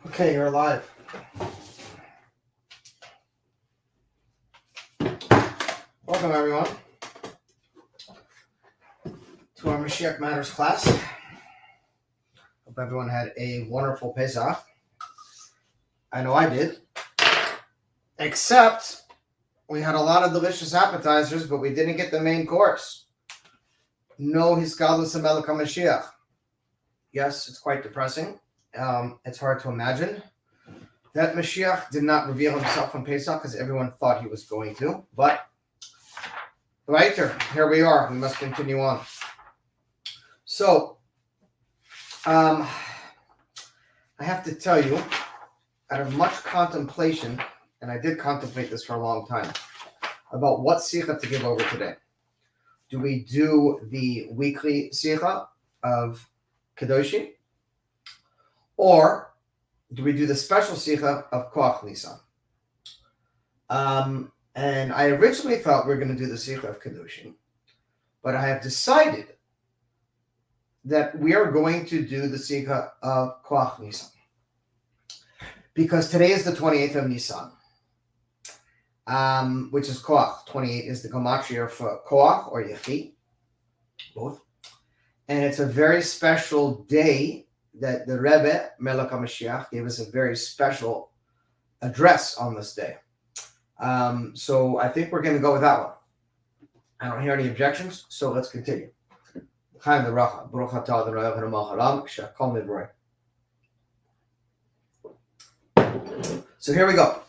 Okay, you're alive. Welcome, everyone, to our Moshiach Matters class. Hope everyone had a wonderful Pesach. I know I did. Except we had a lot of delicious appetizers, but we didn't get the main course. No Hiskalus and Melech HaMashiach. Yes, it's quite depressing. It's hard to imagine that Mashiach did not reveal himself on Pesach because everyone thought he was going to. But later, here we are. We must continue on. So, I have to tell you, out of much contemplation, and I did contemplate this for a long time, about what sikha to give over today. Do we do the weekly sikha of Kedoshim? Or do we do the special sikha of Koach Nisan? And I originally thought we were going to do the sikha of Kedoshim, but I have decided that we are going to do the sikha of Koach Nisan. Because today is the 28th of Nisan, which is Koach. 28 is the gematria for Koach or Yechi, both. And it's a very special day that the Rebbe, Melech HaMashiach, gave us a very special address on this day. So I think we're going to go with that one. I don't hear any objections, so let's continue. So here we go.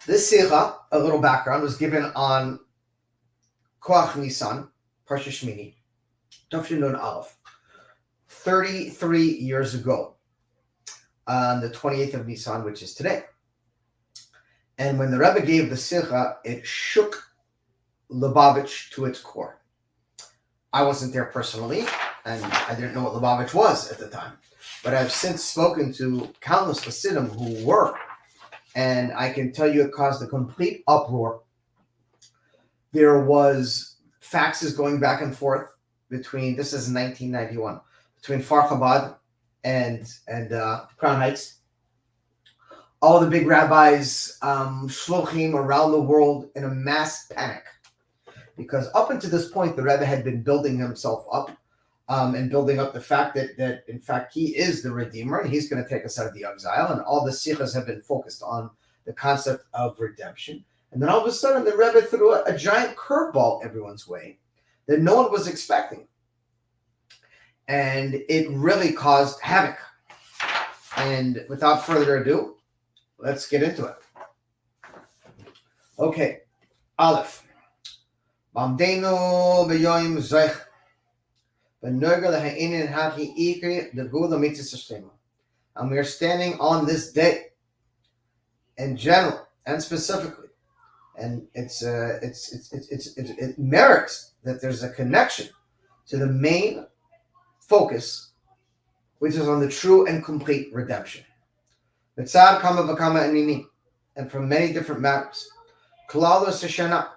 This sikha, a little background, was given on Koach Nisan, Parsha Shmini, Tafshin Nun Aleph, 33 years ago, on the 28th of Nisan, which is today. And when the Rebbe gave the sikha, it shook Lubavitch to its core. I wasn't there personally, and I didn't know what Lubavitch was at the time. But I've since spoken to countless Hasidim who were, and I can tell you it caused a complete uproar. There was faxes going back and forth between, this is 1991, between Far Chabad and Crown Heights. All the big rabbis, shluchim around the world in a mass panic. Because up until this point, the Rebbe had been building himself up and building up the fact that in fact, he is the Redeemer and he's going to take us out of the exile. And all the sikhas have been focused on the concept of redemption. And then all of a sudden, the Rebbe threw a giant curveball everyone's way that no one was expecting. And it really caused havoc. And without further ado, let's get into it. Okay, Aleph. Bamdeinu b'yoyim zeich v'nerga l'ha'inin haki ikri d'gula mitzvah shlema. And we are standing on this day, in general and specifically, and it merits that there's a connection to the main focus, which is on the true and complete redemption. Mitzad kama v'kama anini, and from many different matters. Klalos hashana,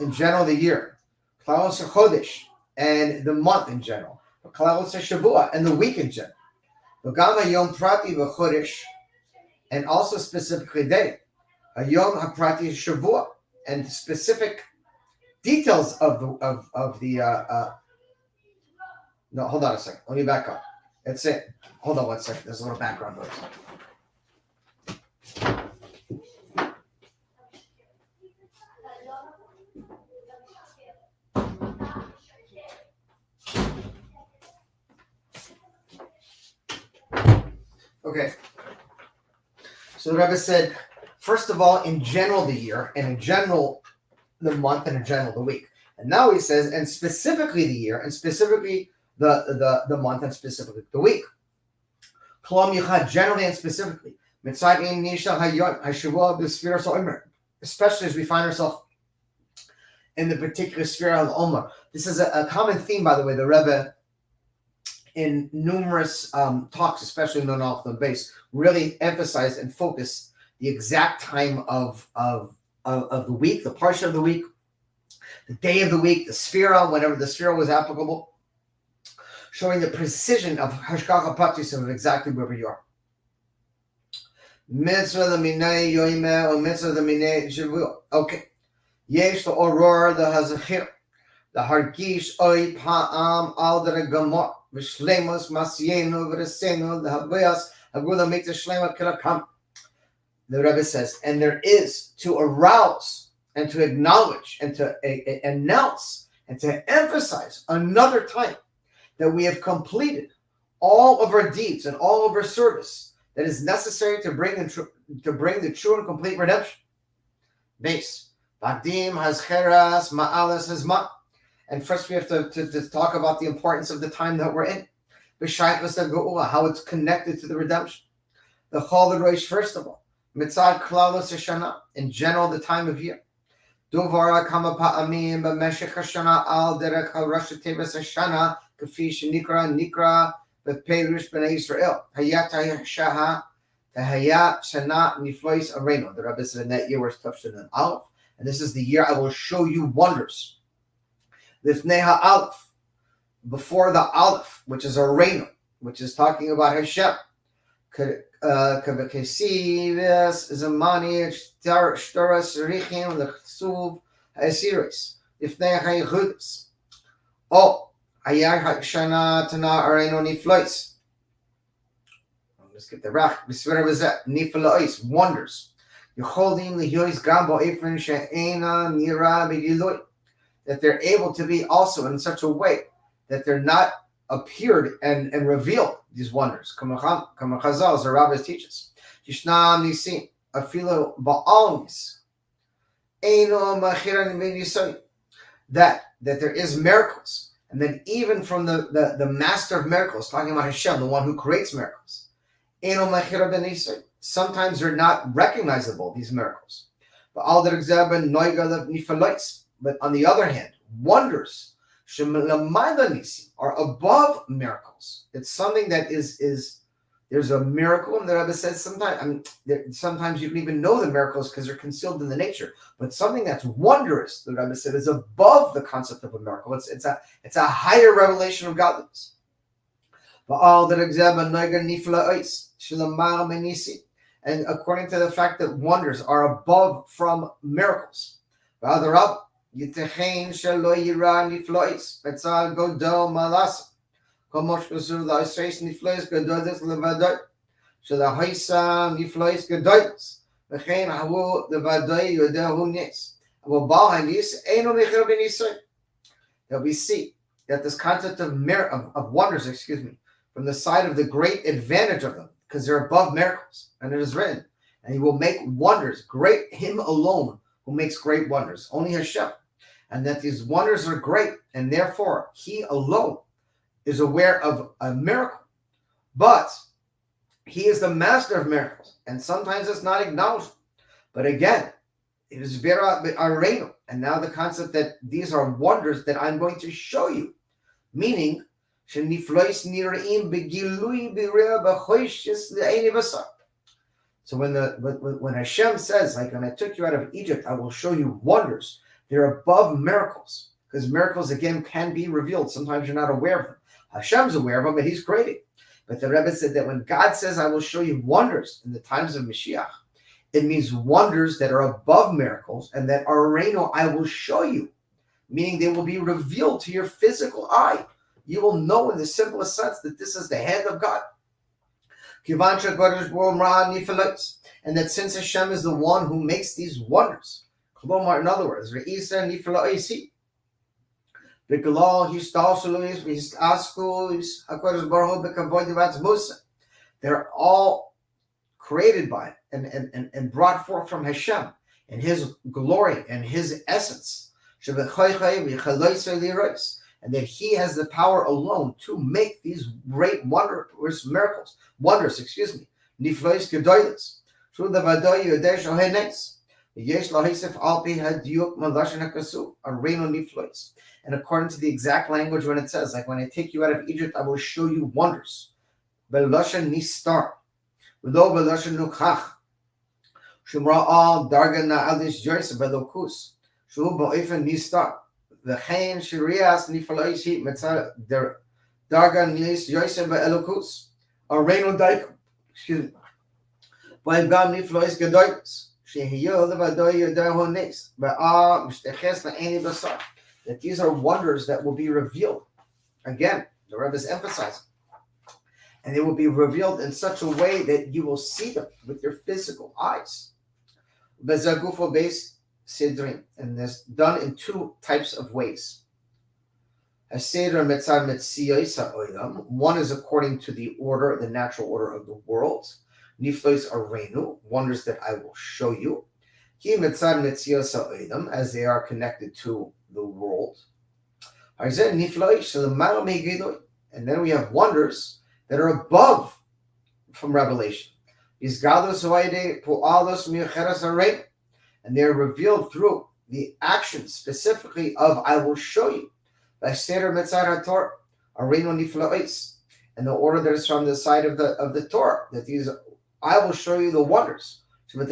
in general, the year. Klalos hachodesh, and the month in general. Klalos hashavua, and the week in general. V'gam hayom prati v'chodesh, and also specifically day. Hayom haprati shavua, and specific details of the. No, hold on a second. Let me back up. That's it. Hold on one second. There's a little background noise. Okay. So the Rebbe said, first of all, in general the year, and in general the month, and in general the week. And now he says, and specifically the year, and specifically the month, and specifically the week. Klom Yichad, generally and specifically. Especially as we find ourselves in the particular sphere of Omer. This is a common theme, by the way, the Rebbe, in numerous talks, especially in the base, really emphasized and focused the exact time of the week, the parsha of the week, the day of the week, the sphera, whenever the sphera was applicable, showing the precision of hashgacha pratis of exactly where you are. Mitzvah l'minei yoimeh or mitzvah l'minei shavua. Okay. Yesh l'oror l'hazachir. L'hargish oy pa'am al d'regamot. V'shlemus masyenu v'resenu l'haviyas hagula mitzvah shlema kilakam. The Rebbe says, and there is to arouse and to acknowledge and to announce and to emphasize another time that we have completed all of our deeds and all of our service that is necessary to bring the true and complete redemption. Base. Bagdim hazcheras ma'alas hazma. And first we have to talk about the importance of the time that we're in. How it's connected to the redemption. The Chol Rosh, first of all. Mitzad Klalos Hashana, in general, the time of year. Duvara Kama Pa'amim B'Meshech Hashana Al Derech Al Rosh Teves Hashana Kafi Nikra B'Perush B'nei Yisrael Hayat Shaha Tahayat Shana Niflois Areno. The Rebbe said in that year was Tafshin and Aleph, and this is the year I will show you wonders. Lifnei Ha'Aleph, before the Aleph, which is Areno, which is talking about Hashem. Kavakesives Zamani Shtaras Richim Lechsuv Asiris Ifnei Haychudis. Oh, Ayah Shana Tana Areno Niflois. Let's get the Rach. Bisvera Bazet Niflois, wonders. Yecholim Lihyois Gambo Efren She'ena Nira B'Giloi. That they're able to be also in such a way that they're not appeared and revealed these wonders. Kamachazal, as the rabbis teach us. Yishnam nisim, afilo ba'almis. Eino machiran v'nisoi. That there is miracles. And then even from the master of miracles, talking about Hashem, the one who creates miracles. Eino machiran v'nisoi. Sometimes they're not recognizable, these miracles. But on the other hand, wonders are above miracles. It's something that is there's a miracle, and the Rebbe says sometimes you can even know the miracles because they're concealed in the nature. But something that's wondrous, the Rebbe said, is above the concept of a miracle. It's a higher revelation of godliness. And according to the fact that wonders are above from miracles. Yitechein shelo yira niflois betzal godol malas komosh kusur la'isreis niflois gododes levadot shelahoisa niflois gododes v'chein havu levadoi yodehu nes avobal hanis eino mecher b'nisoi. That we see that this concept of wonders, from the side of the great advantage of them, because they're above miracles, and it is written, and he will make wonders great, him alone who makes great wonders, only Hashem. And that these wonders are great, and therefore he alone is aware of a miracle. But he is the master of miracles, and sometimes it's not acknowledged. But again, it is Vera Areno, and now the concept that these are wonders that I'm going to show you, meaning so when Hashem says, like when I took you out of Egypt, I will show you wonders. They're above miracles, because miracles, again, can be revealed. Sometimes you're not aware of them. Hashem's aware of them, but he's creating. But the Rebbe said that when God says, I will show you wonders in the times of Mashiach, it means wonders that are above miracles, and that are Areno, I will show you, meaning they will be revealed to your physical eye. You will know in the simplest sense that this is the hand of God. And that since Hashem is the one who makes these wonders, in other words, they're all created by and brought forth from Hashem in his glory and his essence. And that he has the power alone to make these great wonders. Niflois gedoyles. Through the vadoy yodesh ohenes. Yesh lahisef alpi hadiyuk malashin hakasu. Areno niflois. And according to the exact language when it says, like when I take you out of Egypt, I will show you wonders. Belashin nistar. V'lo belashin nukhach. Shumra al darga na'alish joyce belokus. Shu ba'ofen nistar. The Chain Shirias Nifaloisi Metzar Darga Nilis Yosef Elokus Areno Daikum. Excuse me. Weil gam niflois gedoyts. Shehiyo levadoy yodah nes. Ba'a mishteches la'eni basar. That these are wonders that will be revealed. Again, the Rebbe is emphasizing. And they will be revealed in such a way that you will see them with your physical eyes. Bezagufo base sidrin. And this done in two types of ways. One is according to the order, the natural order of the world. Niflois arenu, wonders that I will show you. As they are connected to the world. And then we have wonders that are above from revelation. And they're revealed through the action specifically of I will show you. And the order that is from the side of the Torah, that these I will show you the wonders. And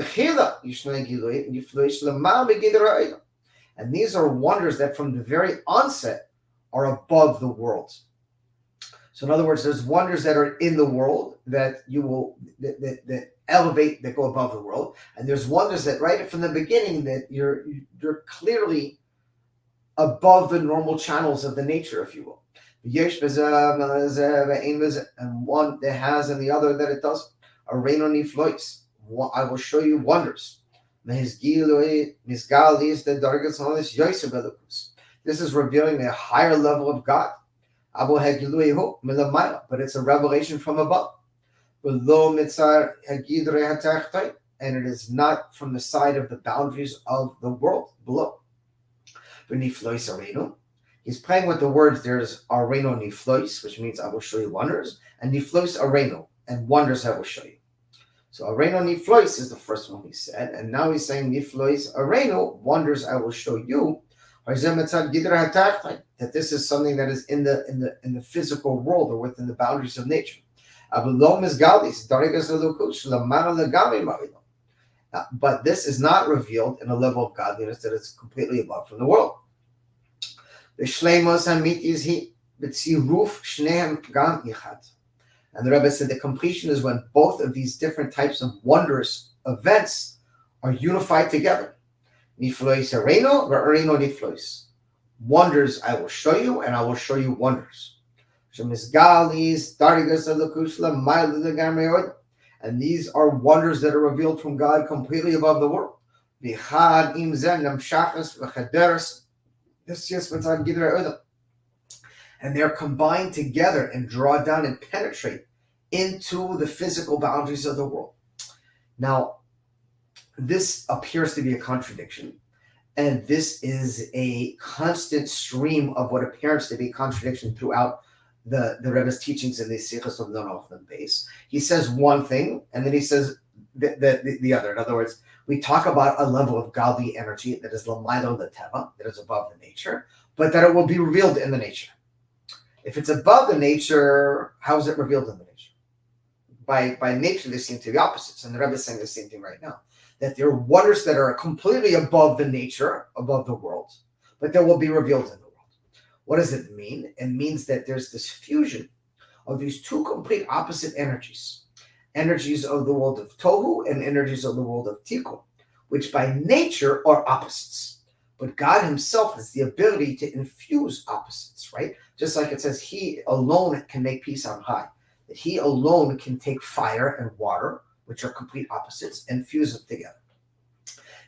these are wonders that from the very onset are above the world. So in other words, there's wonders that are in the world that you will that elevate, that go above the world, and there's wonders that right from the beginning that you're clearly above the normal channels of the nature, if you will. And one that has and the other that it doesn't. I will show you wonders. This is revealing a higher level of God. But it's a revelation from above. And it is not from the side of the boundaries of the world below. He's playing with the words. There's areno niflois, which means I will show you wonders, and niflois areno, and wonders I will show you. So areno niflois is the first one he said, and now he's saying niflois areno, wonders I will show you. That this is something that is in the physical world or within the boundaries of nature. But this is not revealed in a level of godliness that is completely above from the world. And the Rebbe said the completion is when both of these different types of wondrous events are unified together. Wonders I will show you, and I will show you wonders. And these are wonders that are revealed from God completely above the world. And they're combined together and draw down and penetrate into the physical boundaries of the world. Now, this appears to be a contradiction, and this is a constant stream of what appears to be contradiction throughout the Rebbe's teachings in the Sichos of Non Often base. He says one thing, and then he says the other. In other words, we talk about a level of godly energy that is l'maylo l'teva, that is above the nature, but that it will be revealed in the nature. If it's above the nature, how is it revealed in the nature? By nature, they seem to be opposites, and the Rebbe is saying the same thing right now. That there are wonders that are completely above the nature, above the world, but that will be revealed in the world. What does it mean? It means that there's this fusion of these two complete opposite energies. Energies of the world of Tohu and energies of the world of Tikkun, which by nature are opposites. But God himself has the ability to infuse opposites, right? Just like it says, he alone can make peace on high. That he alone can take fire and water, which are complete opposites, and fuse them together.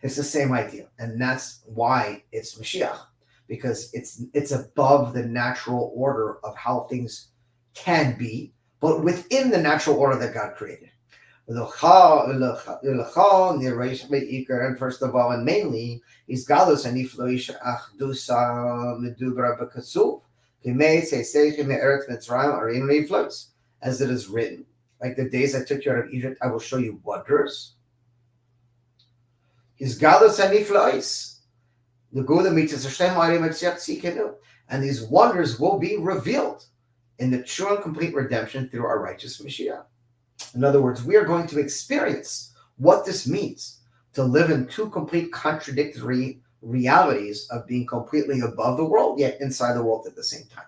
It's the same idea. And that's why it's Moshiach, because it's above the natural order of how things can be, but within the natural order that God created. And first of all, and mainly, is Galus and Ifloish Achdusa Medubra Bakasuv. As it is written, like the days I took you out of Egypt, I will show you wonders. His Galus and Iflois. And these wonders will be revealed in the true and complete redemption through our righteous Mashiach. In other words, we are going to experience what this means to live in two complete contradictory realities of being completely above the world, yet inside the world at the same time,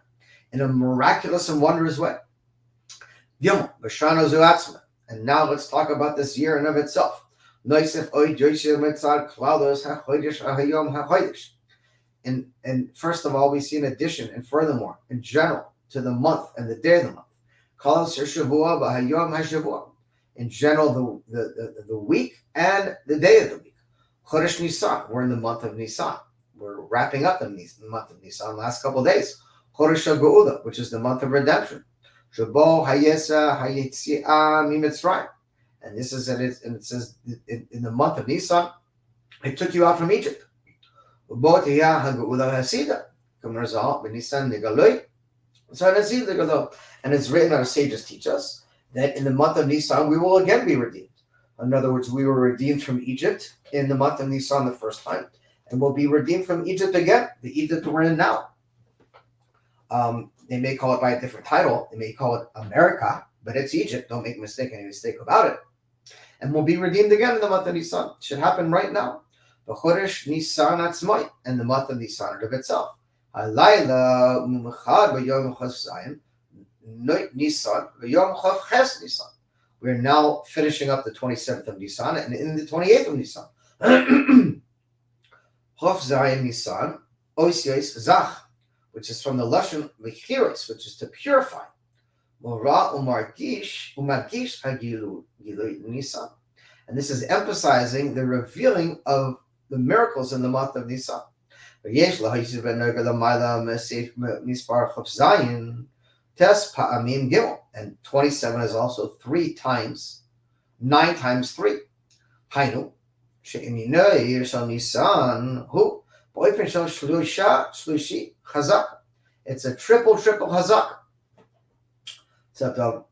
in a miraculous and wondrous way. And now let's talk about this year in of itself. And first of all, we see an addition, and furthermore, in general, to the month and the day of the month. In general, the week and the day of the week. Chodesh Nisan, we're in the month of Nisan. We're wrapping up the month of Nisan last couple of days. Chodesh HaGeula, which is the month of redemption. Shabo Hayesa Hayetziah Mimitzrayim. And this is and it says in the month of Nisan, I took you out from Egypt. And it's written, our sages teach us, that in the month of Nisan we will again be redeemed. In other words, we were redeemed from Egypt in the month of Nisan the first time, and we'll be redeemed from Egypt again, the Egypt we're in now. They may call it by a different title. They may call it America, but it's Egypt. Don't make any mistake about it. And we'll be redeemed again in the month of Nisan. It should happen right now. The Chodesh Nisan Atzmai, and the month of Nisan of itself. Halayla Umechad V'Yom Chav Zayin Nisan V'Yom Chav Ches Nisan. We're now finishing up the 27th of Nisan and in the 28th of Nisan. Chav Zayin Nisan Ois Zach, which is from the Lashon Mechiris, which is to purify. Mora Umargish Hagilu Nisan. And this is emphasizing the revealing of the miracles in the month of Nisan. And 27 is also 3 times, 9 times 3. Hainu, Nisan, who? It's a triple chazak. Gimel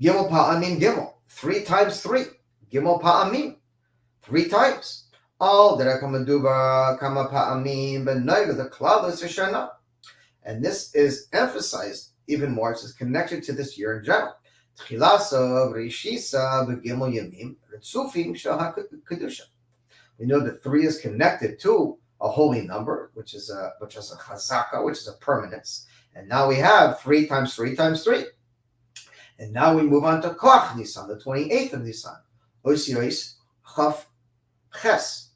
pa'amim gimel, 3 times 3. Gimel pa'amim, 3 times. All that kama pa'amim b'nayga the klavos hashana. And this is emphasized even more. It's connected to this year in general. Tchilasa v'rishisa b'gimel yamim retzufim shel kedusha. We know that 3 is connected to a holy number, which is a chazaka, which is a permanence. And now we have 3 times 3 times 3. And now we move on to Koach Nisan, the 28th of Nisan. Ois Chaf Ches.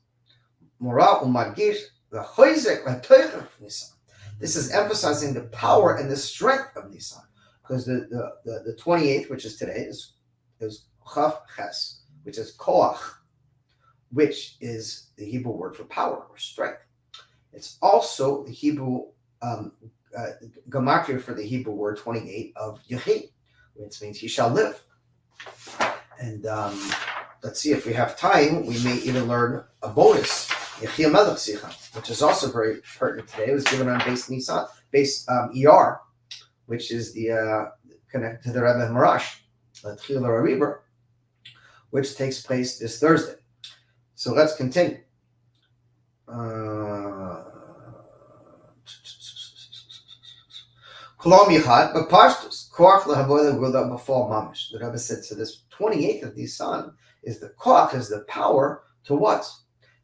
Mora Umargish V'Choizek V'Toichach Nisan. This is emphasizing the power and the strength of Nisan. Because the 28th, which is today, is Chaf Ches, which is Koach, which is the Hebrew word for power or strength. It's also the Hebrew gematria for the Hebrew word 28 of Yehi, which means he shall live. And let's see if we have time, we may even learn a bonus, Yehi Melech Sicha, which is also very pertinent today. It was given on base Nisan, base ER, which is the connected to the Rebbe Marash, Tchila Rariber, which takes place this Thursday. So let's continue. Kolom Yichad, but Pashtus, Koach leHavodah Gula before Mamish. The Rebbe said, so this 28th of Nisan is the Koach, is the power to what?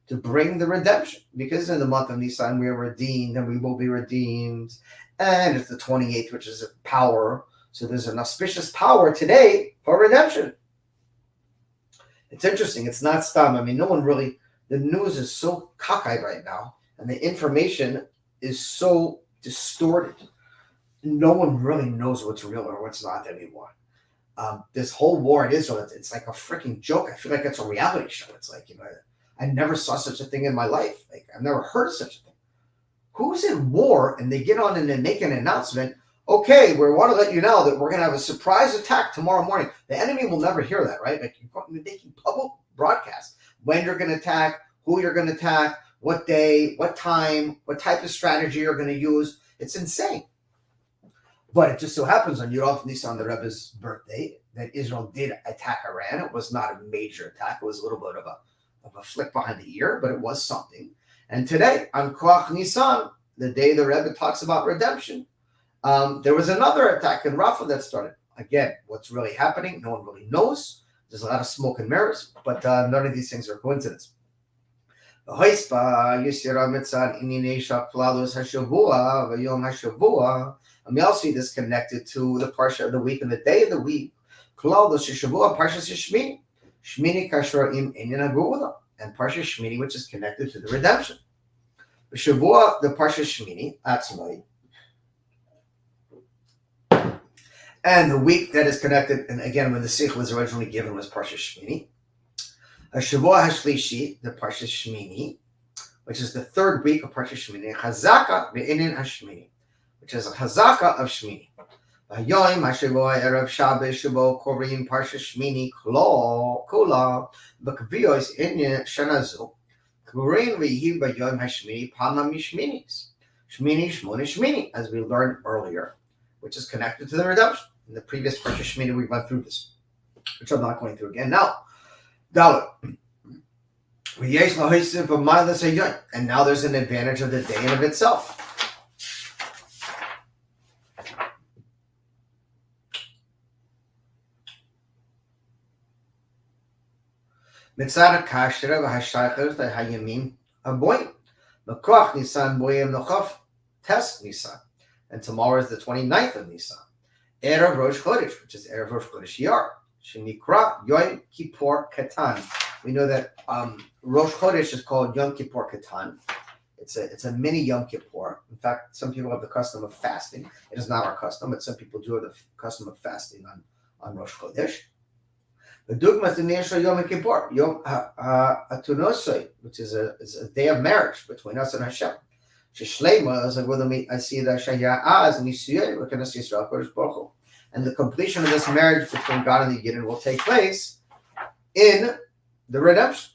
To bring the redemption. Because in the month of Nisan we are redeemed and we will be redeemed. And it's the 28th, which is a power. So there's an auspicious power today for redemption. It's interesting. It's not stam. I mean, no one really, the news is so cockeyed right now, and the information is so distorted. No one really knows what's real or what's not anymore. This whole war in Israel, it's like a freaking joke. I feel like it's a reality show. It's like, I never saw such a thing in my life. Like, I've never heard of such a thing. Who's in war and they get on and they make an announcement, okay, we want to let you know that we're going to have a surprise attack tomorrow morning. The enemy will never hear that, right? Like, you're making public broadcasts. When you're going to attack, who you're going to attack, what day, what time, what type of strategy you're going to use. It's insane. But it just so happens on Yud Nisan, the Rebbe's birthday, that Israel did attack Iran. It was not a major attack. It was a little bit of a flick behind the ear, but it was something. And today, on Koach Nisan, the day the Rebbe talks about redemption, there was another attack in Rafah that started. Again, what's really happening, no one really knows. There's a lot of smoke and mirrors, but none of these things are coincidence. We also see this connected to the parsha of the week and the day of the week. Klal the Shavua Parshas Shmini. Shmini Kashra im Inyan Hagula, and Parshas Shmini, which is connected to the redemption. The Shavua, the Parshas Shmini, Atzmai, and the week that is connected, and again, when the Sikh was originally given was Parshas Shmini. A Shavua Hashlishi, the Parshas Shmini, which is the third week of Parshas Shmini. Chazaka Be'inin Hashmini, which is a Chazaka of Shmini. Hayoim Hashavua Erev Shabbos Shabo Korim Parshas Shmini Kula B'Kaviyos Inyan Shanazu Kurin V'Yi B'Yom Hashmini Pana Mishminis Shmini Shmoni Shmini, as we learned earlier, which is connected to the redemption. In the previous Parshas Shmini, we went through this, which I'm not going through again now. Dalit. And now there's an advantage of the day in of itself. Mitzad Kashra v'Hashaycher v'Hayamim Aboyim Mekoach Nisan Boyim Nochaf Tes Nisan, and tomorrow is the 29th of Nisan. Erev Rosh Chodesh, which is Erev Rosh Chodesh Yar. Shenikra Yom Kippur Katan. We know that Rosh Chodesh is called Yom Kippur Katan. It's a mini Yom Kippur. In fact, some people have the custom of fasting. It is not our custom, but some people do have the custom of fasting on Rosh Chodesh. The Dugma Tunesha Yom Kippur, Yom Atunosoi, which is a day of marriage between us and Hashem. Sheshlema is like whether I see that Shaya'az and Yisrael, we're going to see Israel Kodesh Baruch Hu. And the completion of this marriage between God and the Yidden will take place in the redemption.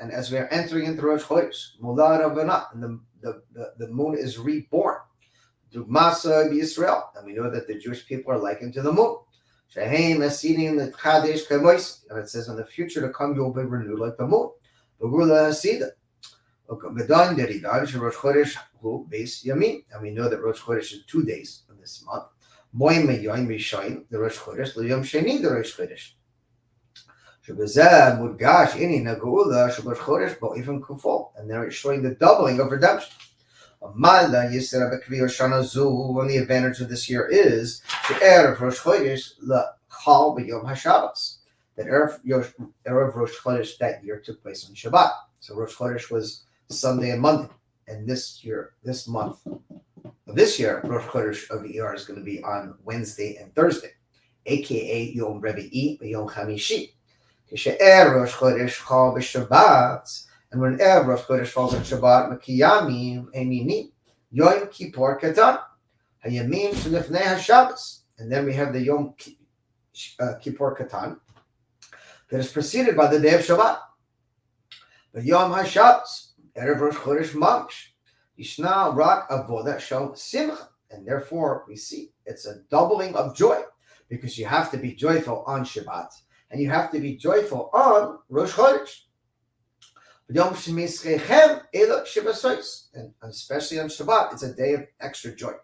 And as we are entering into Rosh Chodesh, and the moon is reborn. Dugmasa Yisrael, and we know that the Jewish people are likened to the moon. And it says in the future to come, you will be renewed like the moon. And we know that Rosh Chodesh is 2 days of this month. The Rosh Chodesh, the Yom Sheni, the Rosh Chodesh. And they're showing the doubling of redemption. And the advantage of this year is that Rosh Chodesh that year took place on Shabbat. So Rosh Chodesh was Sunday and Monday, and this month of this year, Rosh Chodesh of ER is going to be on Wednesday and Thursday, aka Yom Revi'i and Yom Chamishi. Rosh Chodesh chal b'Shabbat, and when Rosh Chodesh falls on Shabbat, Makiyamim Emini Yom Kippur Katan Hayamim Shlifnei HaShabbos, and then we have the Yom Kippur Katan that is preceded by the day of Shabbat. The Yom HaShabbos Erev Rosh Chodesh Mamish Yishna Rak Avoda Shel Simcha, and therefore we see it's a doubling of joy, because you have to be joyful on Shabbat and you have to be joyful on Rosh Chodesh. And especially on Shabbat, it's a day of extra joy.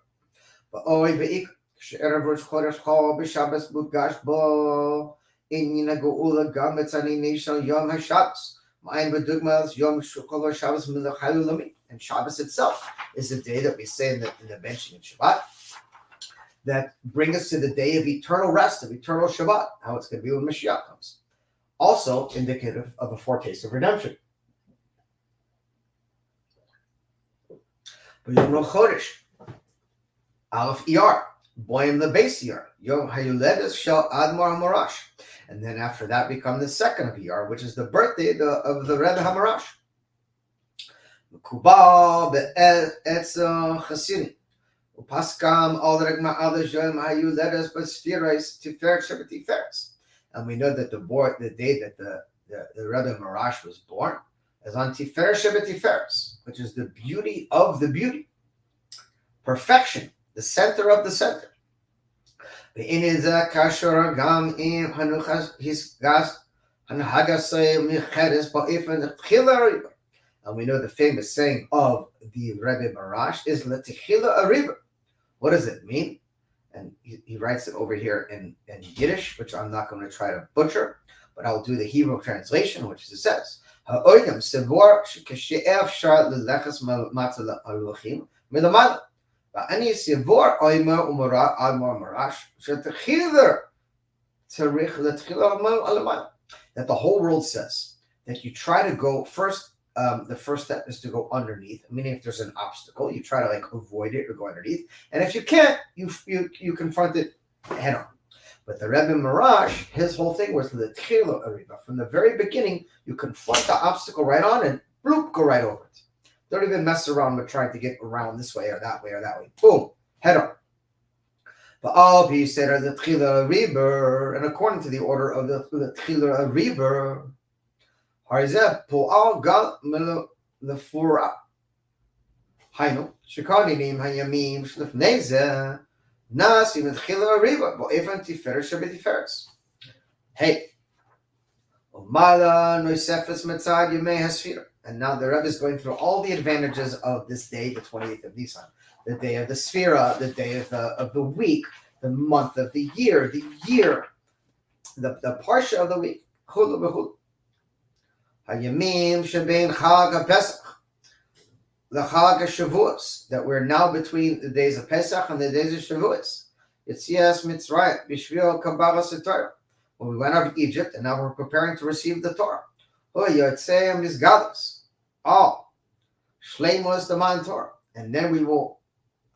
And Shabbos itself is the day that we say in the benching in Shabbat that bring us to the day of eternal rest, of eternal Shabbat, how it's going to be when Moshiach comes. Also indicative of a foretaste of redemption. But Yom Chodesh, Aleph Iyar, Boyim the base Iyar, Yom Hayuledes Shel Admor HaMarash. And then after that become the second of Iyar, which is the birthday of the Rebbe HaMarash. Kubal be'etzel chasini. Upaskam al regma adash yom hayuledes b'sfirais tiferet shevet tiferes. And we know that the day that the Rebbe Marash was born is on Tiferet Shevet Tiferes, which is the beauty of the beauty, perfection, the center of the center. And we know the famous saying of the Rebbe Marash is L'Techila Ariba. What does it mean? And he writes it over here in Yiddish, which I'm not going to try to butcher, but I'll do the Hebrew translation, which it says, ואני סבור אומר ומורה אמר מרש שתחילה צריך להתחיל למעלה. That the whole world says that you try to go first. The first step is to go underneath, meaning if there's an obstacle, you try to like avoid it or go underneath. And if you can't, you confront it head on. But the Rebbe Marash, his whole thing was the Tchilo Ariba. From the very beginning, you confront the obstacle right on and bloop, go right over it. Don't even mess around with trying to get around this way or that way or that way. Boom, head on. But all he said are the Tchilo Ariba, and according to the order of the Tchilo Ariba, Harizeh Po'al Gal Lefura. Hainu, Shikaninim Hayamim Shlifneze. Nas even Tchila Ariba, but even Tiferes Shabbat Hey, Umala Noisefes Mitzad Yemei Hasfira. And now the Rebbe is going through all the advantages of this day, the 28th of Nisan, the day of the Sphira, the day of the week, the month of the year, the Parsha of the week. Chulu b'chulu. Hayamim Shebein Chag HaPesach. The Chag HaShavuos, that we're now between the days of Pesach and the days of Shavuos. It's Yes Mitzrayim, Bishvil Kabbalas Torah. When we went out of Egypt, and now we're preparing to receive the Torah. Oh, Yotzei Mizgados. Oh, Shleimus the Man Torah. And then we will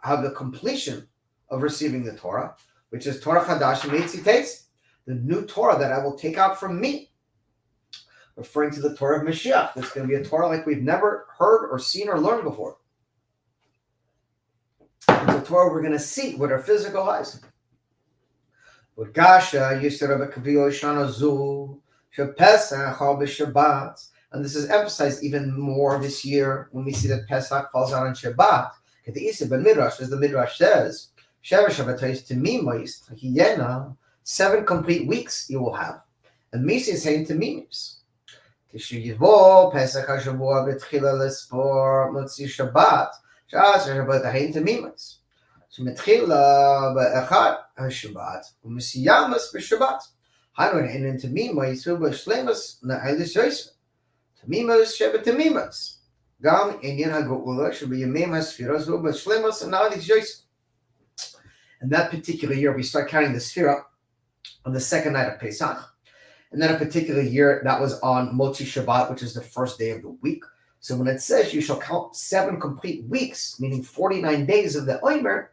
have the completion of receiving the Torah, which is Torah Chadash Mitzitz, the new Torah that I will take out from me. Referring to the Torah of Moshiach. It's going to be a Torah like we've never heard or seen or learned before. It's a Torah we're going to see with our physical eyes. And this is emphasized even more this year when we see that Pesach falls out on Shabbat. As the Midrash says, 7 complete weeks you will have. And Misi is saying to Mimis. כשיבוא פסח השבוע בתחילה לספור מוציא שבת, שאז השבת ההן תמימס. שמתחילה באחד השבת ומסיימס בשבת. היינו אין תמימס ובשלמס נעלס יוסף. תמימס שבתמימס. גם עניין הגאולה שבימים הספירה זו בשלמס נעלס יוסף. And that particular year, we start counting the Sphira on the second night of Pesach. And then a particular year, that was on Motzi Shabbat, which is the first day of the week. So when it says you shall count 7 complete weeks, meaning 49 days of the Omer,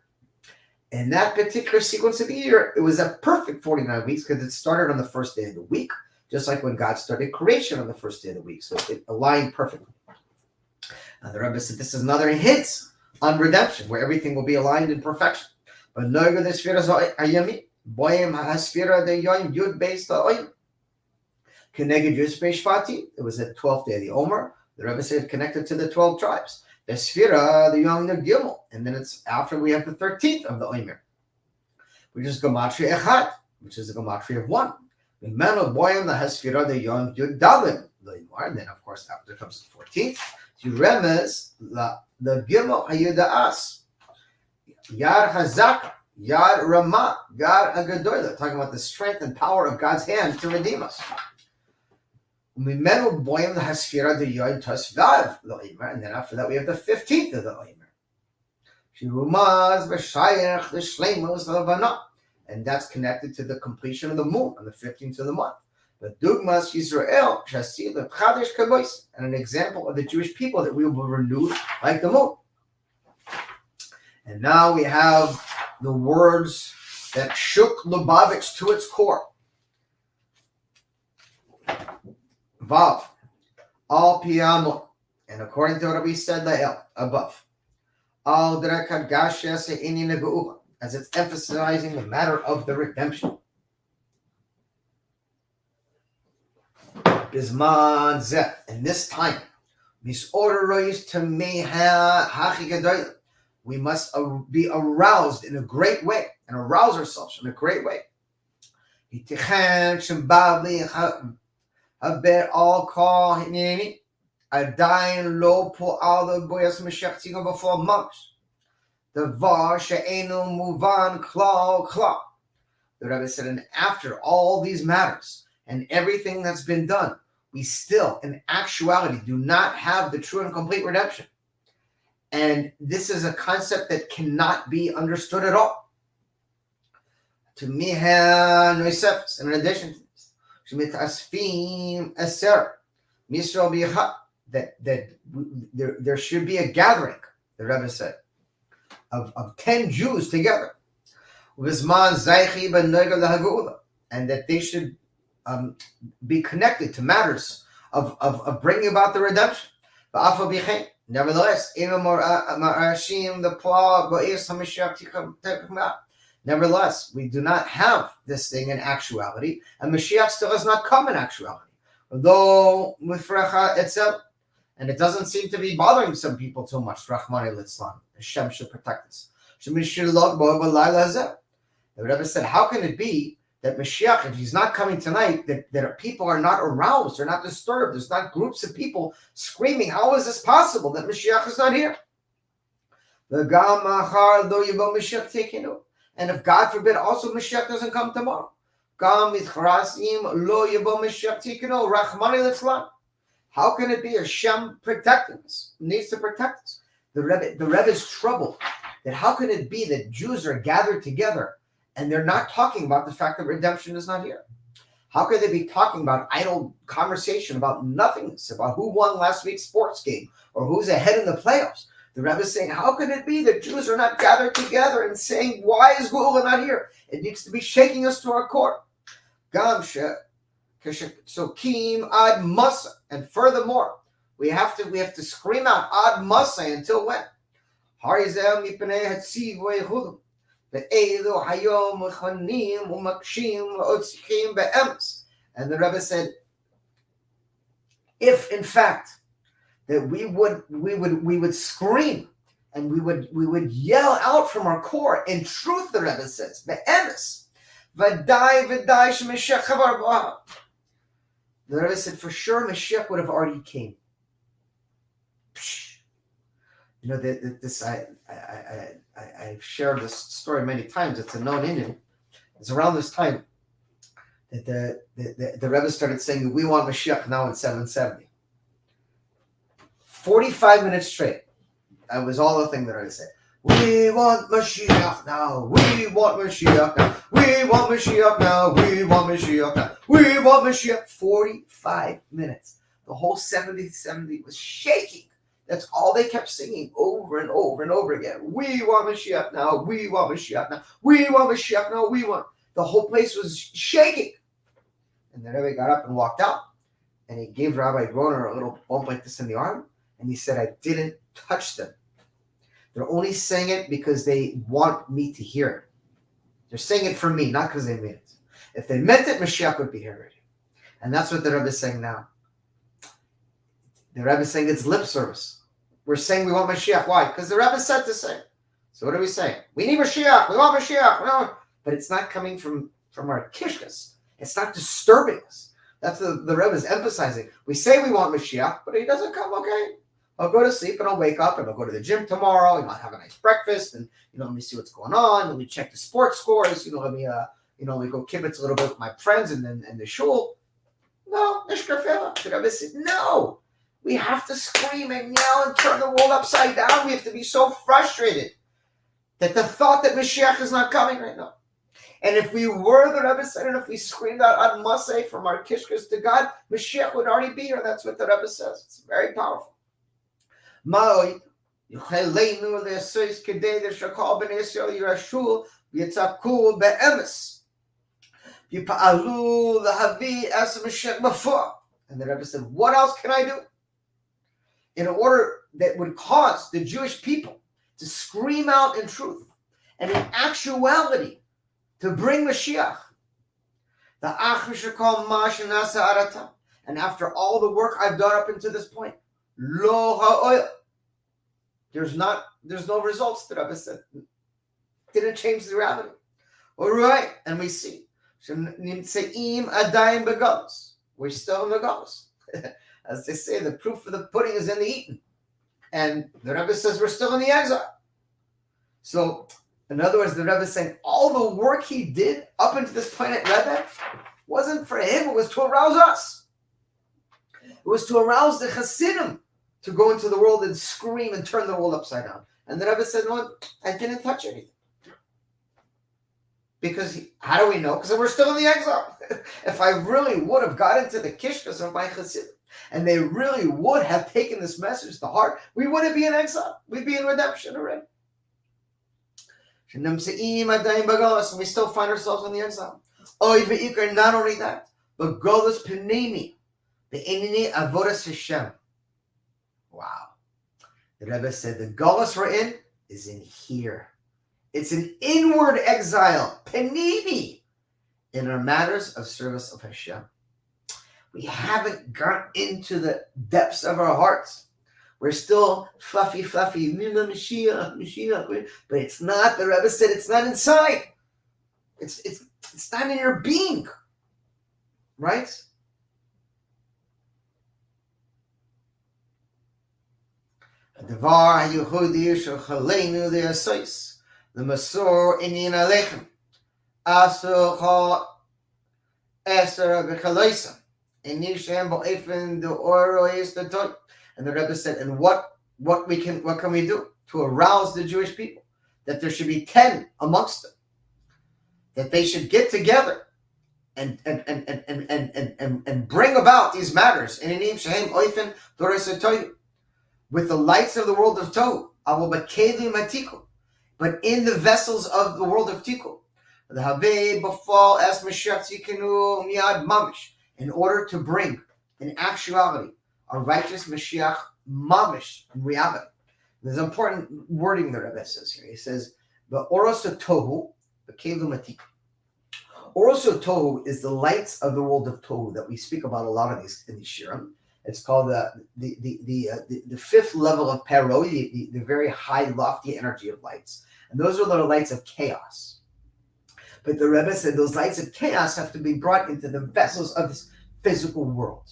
in that particular sequence of the year, it was a perfect 49 weeks because it started on the first day of the week, just like when God started creation on the first day of the week. So it aligned perfectly. Now the Rebbe said this is another hint on redemption, where everything will be aligned in perfection. But Noga the Sphira Ayami, Boyim HaSphira the Yoim Yud based the Omer. Keneged Yuzpei Shvati, it was the 12th day of the Omer. The Rebbe said connected to the 12 tribes. The Sphira, the Yom the Gimel, and then it's after we have the 13th of the Omer, which is Gematria Echad, which is the Gematria of 1. Mimeno Boyim the Hasphira the Yom Yud Dalim, and then of course after comes the 14th. You remez the Gimel Hayudaas, Yad Hazak, Yad Ramah, Yad Agadola, talking about the strength and power of God's hand to redeem us. And then after that we have the 15th of the Omer. And that's connected to the completion of the moon on the 15th of the month. But Dugmas Yisrael, and an example of the Jewish people that we will renew like the moon. And now we have the words that shook Lubavitch to its core. Vav, al piyamo, and according to what we said above, al as it's emphasizing the matter of the redemption. Bisman zeh, in this time, we must be aroused in a great way and arouse ourselves in a great way. All call Adain lo po'al the boyas Mashiach tzigah before months. The var she'enu muvan klal. The Rebbe said, and after all these matters and everything that's been done, we still, in actuality, do not have the true and complete redemption. And this is a concept that cannot be understood at all. To Miha Noisefs, in addition to this, Shemit Asfim Eser, Misra Biha, that there should be a gathering, the Rebbe said, of 10 Jews together, and that they should be connected to matters of bringing about the redemption. Nevertheless, we do not have this thing in actuality, and Mashiach still has not come in actuality. Although itself, and it doesn't seem to be bothering some people too much. Rahmani litzlan, Hashem should protect us. The Rebbe said, how can it be that Mashiach, if he's not coming tonight, that people are not aroused, they're not disturbed, there's not groups of people screaming, how is this possible that Mashiach is not here? And if God forbid also Mashiach doesn't come tomorrow, how can it be Hashem protecting us? Needs to protect us. The Rebbe is troubled that how can it be that Jews are gathered together and they're not talking about the fact that redemption is not here? How could they be talking about idle conversation about nothingness, about who won last week's sports game or who's ahead in the playoffs? The Rebbe is saying, how could it be that Jews are not gathered together and saying, why is Geula not here? It needs to be shaking us to our core. So Kim Ad Masa, and furthermore, we have to scream out Ad Masa until when? And the Rebbe said, if in fact that we would scream and we would yell out from our core in truth, the Rebbe says, be'emes, v'dai shemeshiach chavar b'aha. The Rebbe said, for sure, Mashiach would have already came. You know, I've shared this story many times. It's a known Indian. It's around this time that the Rebbe started saying, we want Moshiach now in 770. 45 minutes straight. That was all the thing that I said. We want Moshiach now. We want Moshiach now. We want Moshiach now. We want Moshiach now. We want Moshiach. 45 minutes. The whole 70 was shaking. That's all they kept singing over and over and over again. We want Moshiach now. We want Moshiach now. We want Moshiach now. We want. The whole place was shaking. And then Rebbe got up and walked out. And he gave Rabbi Groner a little bump like this in the arm. And he said, I didn't touch them. They're only saying it because they want me to hear it. They're saying it for me, not because they mean it. If they meant it, Mashiach would be here already. And that's what the Rebbe is saying now. The Rebbe is saying it's lip service. We're saying we want Mashiach. Why? Because the Rebbe said to say. So what are we saying? We need Mashiach. We want Mashiach. No. But it's not coming from our kishkas. It's not disturbing us. That's the Rebbe is emphasizing. We say we want Mashiach, but he doesn't come, okay? I'll go to sleep and I'll wake up and I'll go to the gym tomorrow and I'll have a nice breakfast and let me see what's going on. Let me check the sports scores. Let me let me go kibitz a little bit with my friends and the shul. No, nishkafela. The Rebbe said, no. We have to scream and yell and turn the world upside down. We have to be so frustrated that the thought that Mashiach is not coming right now. And if we were, the Rebbe said, and if we screamed out Ad Maseh from our kishkas to God, Mashiach would already be here. That's what the Rebbe says. It's very powerful. Ma'od, Yuchelenu le'asois kedei d'shakal b'nei Yisrael yirashu v'yitzakul be'emes v'yipa'alu l'havi es Mashiach b'fua. And the Rebbe said, what else can I do in order that would cause the Jewish people to scream out in truth and in actuality to bring Mashiach? The Achashakal Mash and Nasa Arata. And after all the work I've done up until this point, Lo ha'oil. There's no results, the Rebbe said. Didn't change the reality. All right, and we see. We're still in the galus. As they say, the proof of the pudding is in the eating. And the Rebbe says we're still in the exile. So, in other words, the Rebbe is saying all the work he did up until this point at Rebbe wasn't for him, it was to arouse us. It was to arouse the Hasidim to go into the world and scream and turn the world upside down. And the Rebbe said, no, I didn't touch anything. Because how do we know? Because we're still in the exile. If I really would have got into the kishkas of my chasidim, and they really would have taken this message to heart, we wouldn't be in exile. We'd be in redemption already. And we still find ourselves in the exile. Not only that, but Golus Penemi, the Inini Avodas Hashem. Wow. The Rebbe said the Golus we're in is in here. It's an inward exile, Penemi, in our matters of service of Hashem. We haven't got into the depths of our hearts. We're still fluffy, Moshiach, but it's not. The Rebbe said it's not inside. It's not in your being, right? Advar hayuchodi shochalenu le'asois le'masor inyan alechem asu ha eser b'chaloisa inishem bo'efen de'orois de'toy. And the Rebbe said, and what can we do to arouse the Jewish people? That there should be 10 amongst them. That they should get together and bring about these matters with the lights of the world of Tohu, but in the vessels of the world of Tikkun. In order to bring, in actuality, a righteous Mashiach mamish in reality. There's important wording the Rebbe says here. He says, "The oros tohu, the kelu matik." Oros tohu is the lights of the world of Tohu that we speak about a lot of these in these shirim. It's called the fifth level of Pero, the very high, lofty energy of lights, and those are the lights of chaos. But the Rebbe said those lights of chaos have to be brought into the vessels of this physical world.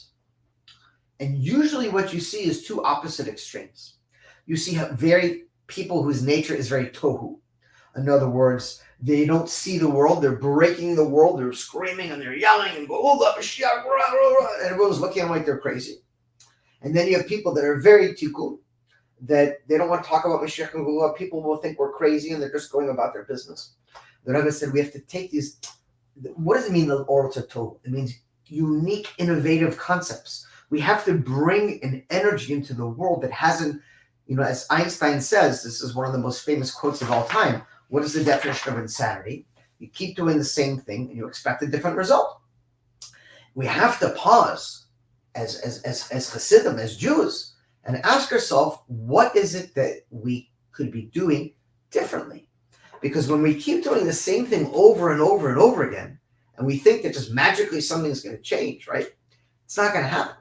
And usually what you see is two opposite extremes. You see people whose nature is very tohu. In other words, they don't see the world, they're breaking the world, they're screaming and they're yelling and and everyone's looking at them like they're crazy. And then you have people that are very tikkun, that they don't want to talk about Moshiach and Gula. People will think we're crazy and they're just going about their business. The Rebbe said we have to take these. What does it mean, the oral tohu? It means unique, innovative concepts. We have to bring an energy into the world that hasn't, as Einstein says, this is one of the most famous quotes of all time. What is the definition of insanity? You keep doing the same thing and you expect a different result. We have to pause as Hasidim, as Jews, and ask ourselves, what is it that we could be doing differently? Because when we keep doing the same thing over and over and over again, and we think that just magically something's going to change, right? It's not going to happen.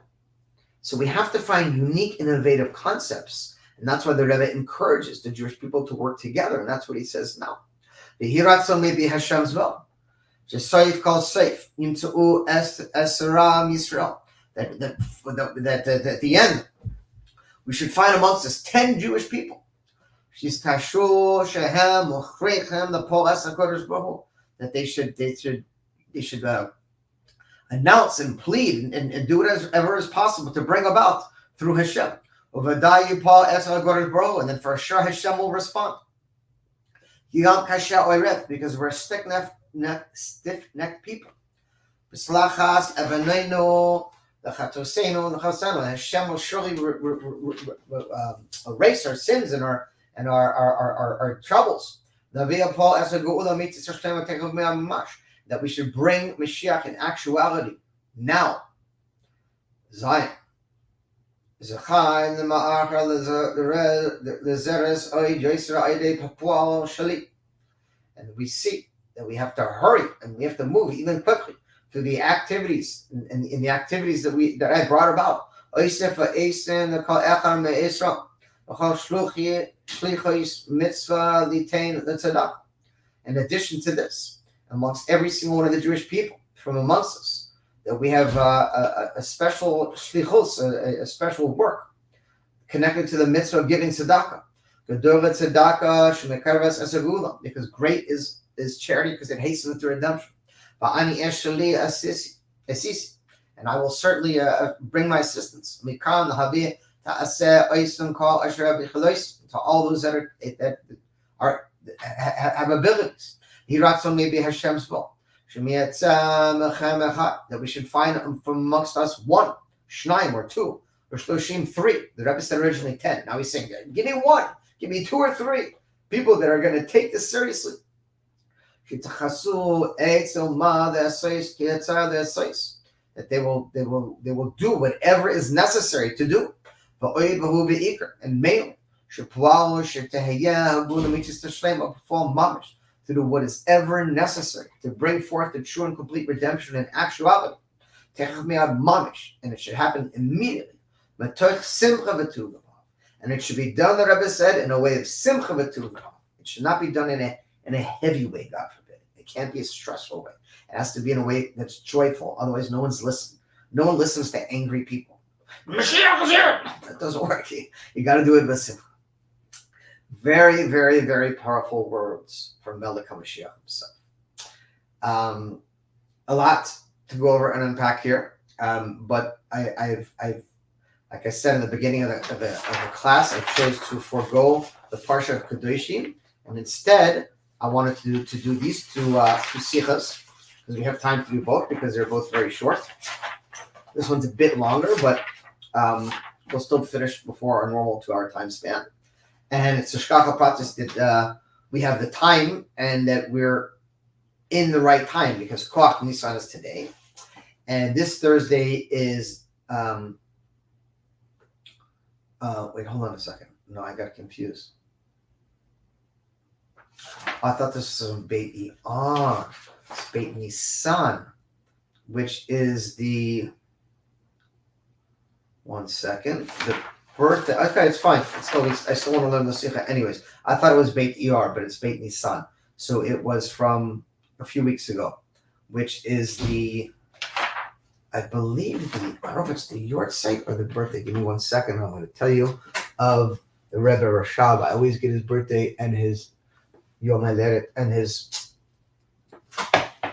So we have to find unique, innovative concepts. And that's why the Rebbe encourages the Jewish people to work together. And that's what he says now. The Hiratson may be Hashem's will. Just Saif calls Saif. Yimta'u Esra Yisrael. That at the end, we should find amongst us 10 Jewish people. She's Kashu, Shehem, Uchrechem, the Paul Esakodesh Bahu. That they should announce and plead and do whatever is possible to bring about through Hashem. And then for sure Hashem will respond. Because we're stiff-necked people. Hashem will surely erase our sins and our troubles. That we should bring Mashiach in actuality now. Zion. And we see that we have to hurry and we have to move even quickly to the activities and in the activities that I brought about. In addition to this, amongst every single one of the Jewish people from amongst us, that we have a special shlichus, a special work connected to the mitzvah of giving tzedakah. Because great is charity because it hastens to redemption. And I will certainly bring my assistance. to all those that have abilities. Maybe Hashem's will. That we should find from amongst us one, Shnaim or two, or Shloshim, three. The Rebbe said originally 10. Now he's saying, give me one, give me 2 or 3 people that are going to take this seriously. That they will do whatever is necessary to do. And male to do what is ever necessary to bring forth the true and complete redemption in actuality. And it should happen immediately. And it should be done, the Rebbe said, in a way of simcha v'tuva. It should not be done in a heavy way, God forbid. It can't be a stressful way. It has to be in a way that's joyful. Otherwise, no one's listening. No one listens to angry people. Moshiach is here! That doesn't work. You got to do it with simcha. Very, very, very powerful words from Melech HaMashiach himself. A lot to go over and unpack here, but I've like I said in the beginning of the class, I chose to forego the Parsha of Kedoshim, and instead I wanted to do these two sichas because we have time to do both because they're both very short. This one's a bit longer, but we'll still finish before our normal 2-hour time span. And it's a shkacha pratis that we have the time and that we're in the right time because Koach Nisan is today. And this Thursday is, wait, hold on a second. No, I got confused. I thought this was Beit Iyar. It's Beit Nisan, which is the, one second, the birthday. Okay, it's fine. I still want to learn the Sikha anyways. I thought it was Beit Iyar, but it's Beit Nisan. So it was from a few weeks ago, which is the, I believe I don't know if it's the Yortzeit or the birthday. Give me 1 second. I'm going to tell you of the Rebbe Rashab. I always get his birthday and his Yom HaLeret and his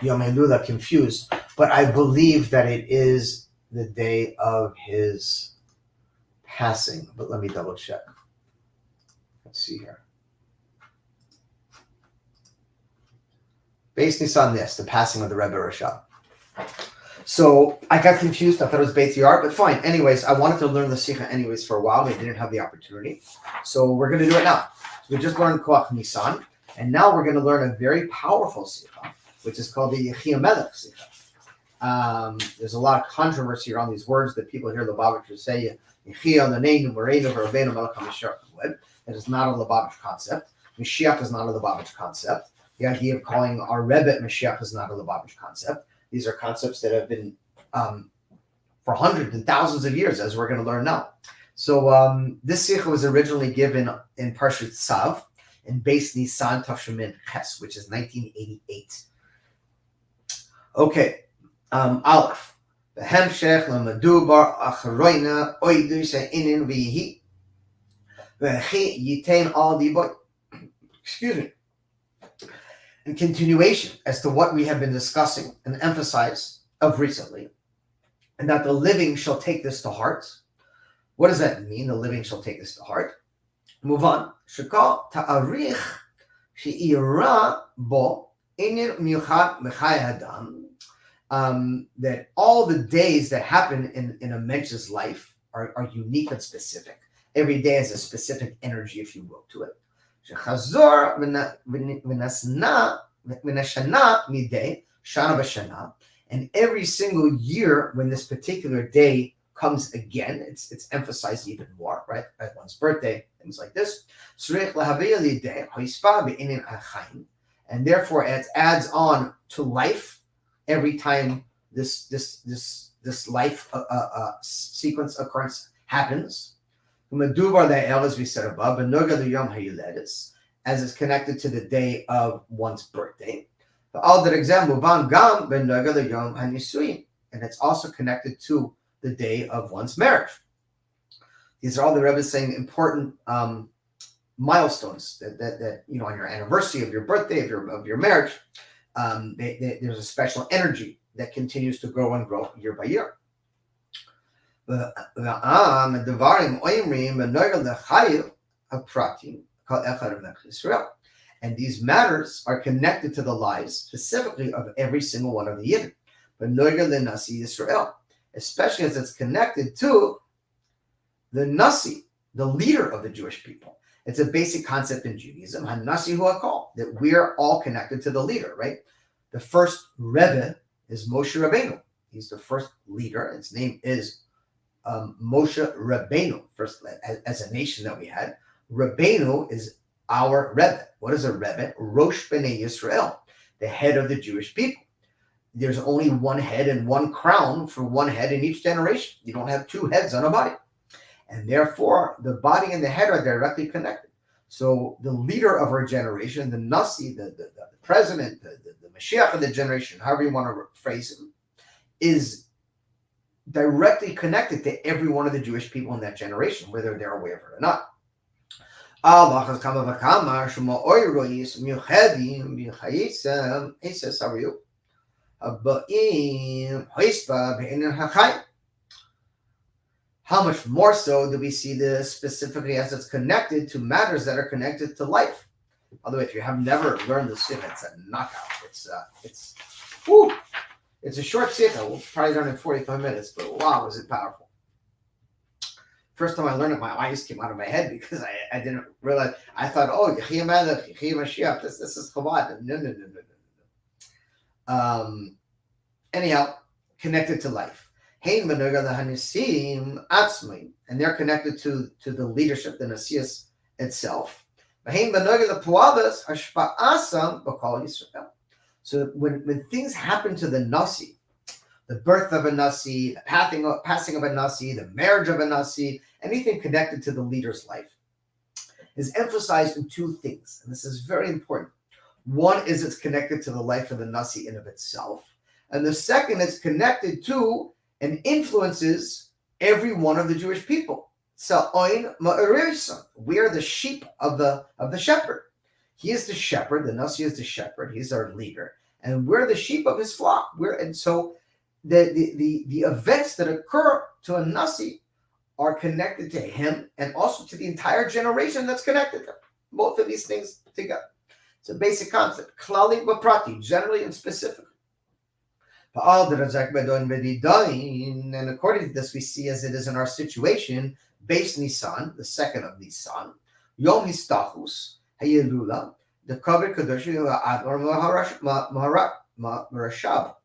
Yom HaLula confused. But I believe that it is the day of his passing. But let me double check. Let's see here. Based on this, the passing of the Rebbe Rashab. So I got confused. I thought it was Beit Iyar, but fine. Anyways, I wanted to learn the Sikha anyways for a while. We didn't have the opportunity. So we're going to do it now. So we just learned Koach Nisan, and now we're going to learn a very powerful Sikha, which is called the Yechia Melech Sikha. There's a lot of controversy around these words that people hear Lubavitchers say, Yechia, Laneinu, Moreinu, Rabbeinu, Melech HaMashiach. That is not a Lubavitch concept. Mashiach is not a Lubavitch concept. The idea of calling our Rebbe Mashiach is not a Lubavitch concept. These are concepts that have been for hundreds and thousands of years, as we're going to learn now. So this Sikha was originally given in Parshat Tzav in Beis Nisan Tafshamin Ches, which is 1988. Okay, Aleph. V'hemshech l'medubar acharoina oidu she'inin v'yihi v'chi yitain al diboy. Excuse me. In continuation as to what we have been discussing and emphasized of recently, and that the living shall take this to heart. What does that mean? The living shall take this to heart. Move on. Shekal ta'arich she'ira bo inir miuchat mechai hadam. That all the days that happen in a mensch's life are unique and specific. Every day has a specific energy, if you will, to it. Shechazor v'nashana midei shana b'shana, and every single year when this particular day comes again, it's emphasized even more, right? At one's birthday, things like this. And therefore, it adds on to life every time this life sequence occurrence happens. As we said above, as it's connected to the day of one's birthday. And it's also connected to the day of one's marriage. These are all the Rebbe saying important milestones that on your anniversary of your birthday, of your marriage, there's a special energy that continues to grow and grow year by year. And these matters are connected to the lives specifically of every single one of the Yidden. But Noigel the Nasi Yisrael, especially as it's connected to the Nasi, the leader of the Jewish people. It's a basic concept in Judaism, Hanasi Huakol, that we're all connected to the leader, right? The first Rebbe is Moshe Rabbeinu. He's the first leader. His name is Moshe Rabbeinu, first as a nation that we had. Rabbeinu is our Rebbe. What is a Rebbe? Rosh B'nai Yisrael, the head of the Jewish people. There's only one head and one crown for one head in each generation. You don't have two heads on a body. And therefore, the body and the head are directly connected. So the leader of our generation, the Nasi, the president, the Moshiach of the generation, however you want to phrase him, is directly connected to every one of the Jewish people in that generation, whether they're aware of it or not. How much more so do we see this specifically as it's connected to matters that are connected to life? By the way, if you have never learned the sikha, it's a knockout. It's a short sikha. We'll probably learn in 45 minutes, but wow, was it powerful. First time I learned it, my eyes came out of my head because I didn't realize. I thought, oh, Yechia Melech, Yechia Mashiach, this is Chabad. No. Anyhow, connected to life. And they're connected to the leadership, the Nasias itself. So when things happen to the Nasi, the birth of a Nasi, the passing of a Nasi, the marriage of a Nasi, anything connected to the leader's life, is emphasized in two things. And this is very important. One is it's connected to the life of the Nasi in of itself. And the second is connected to and influences every one of the Jewish people. We are the sheep of the shepherd. He is the shepherd. The Nasi is the shepherd. He's our leader, and we're the sheep of his flock. So the events that occur to a Nasi are connected to him and also to the entire generation that's connected to him. Both of these things together. It's a basic concept. Klali v'prati, generally and specifically. And according to this, we see as it is in our situation, Beis Nisan, the second of Nisan, Yom Histachus, Hayelula, the Kavod Kadosh Ador Marashab.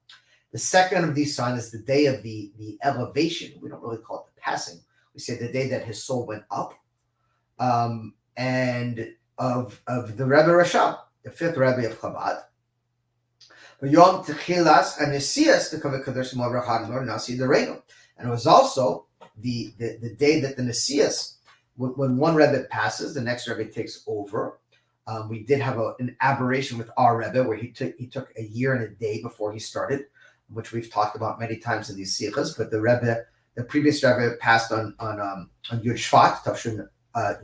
The second of Nisan is the day of the elevation. We don't really call it the passing. We say the day that his soul went up, and of the Rebbe Rashab, the fifth Rebbe of Chabad. Yom Techilas and Nesias the Kavod Kadosh Marachad Nasi Dereno, and it was also the day that the Nesias, when one Rebbe passes, the next Rebbe takes over. We did have an aberration with our Rebbe where he took a year and a day before he started, which we've talked about many times in these sikhas. But the previous Rebbe passed on Yud Shvat, Tavshin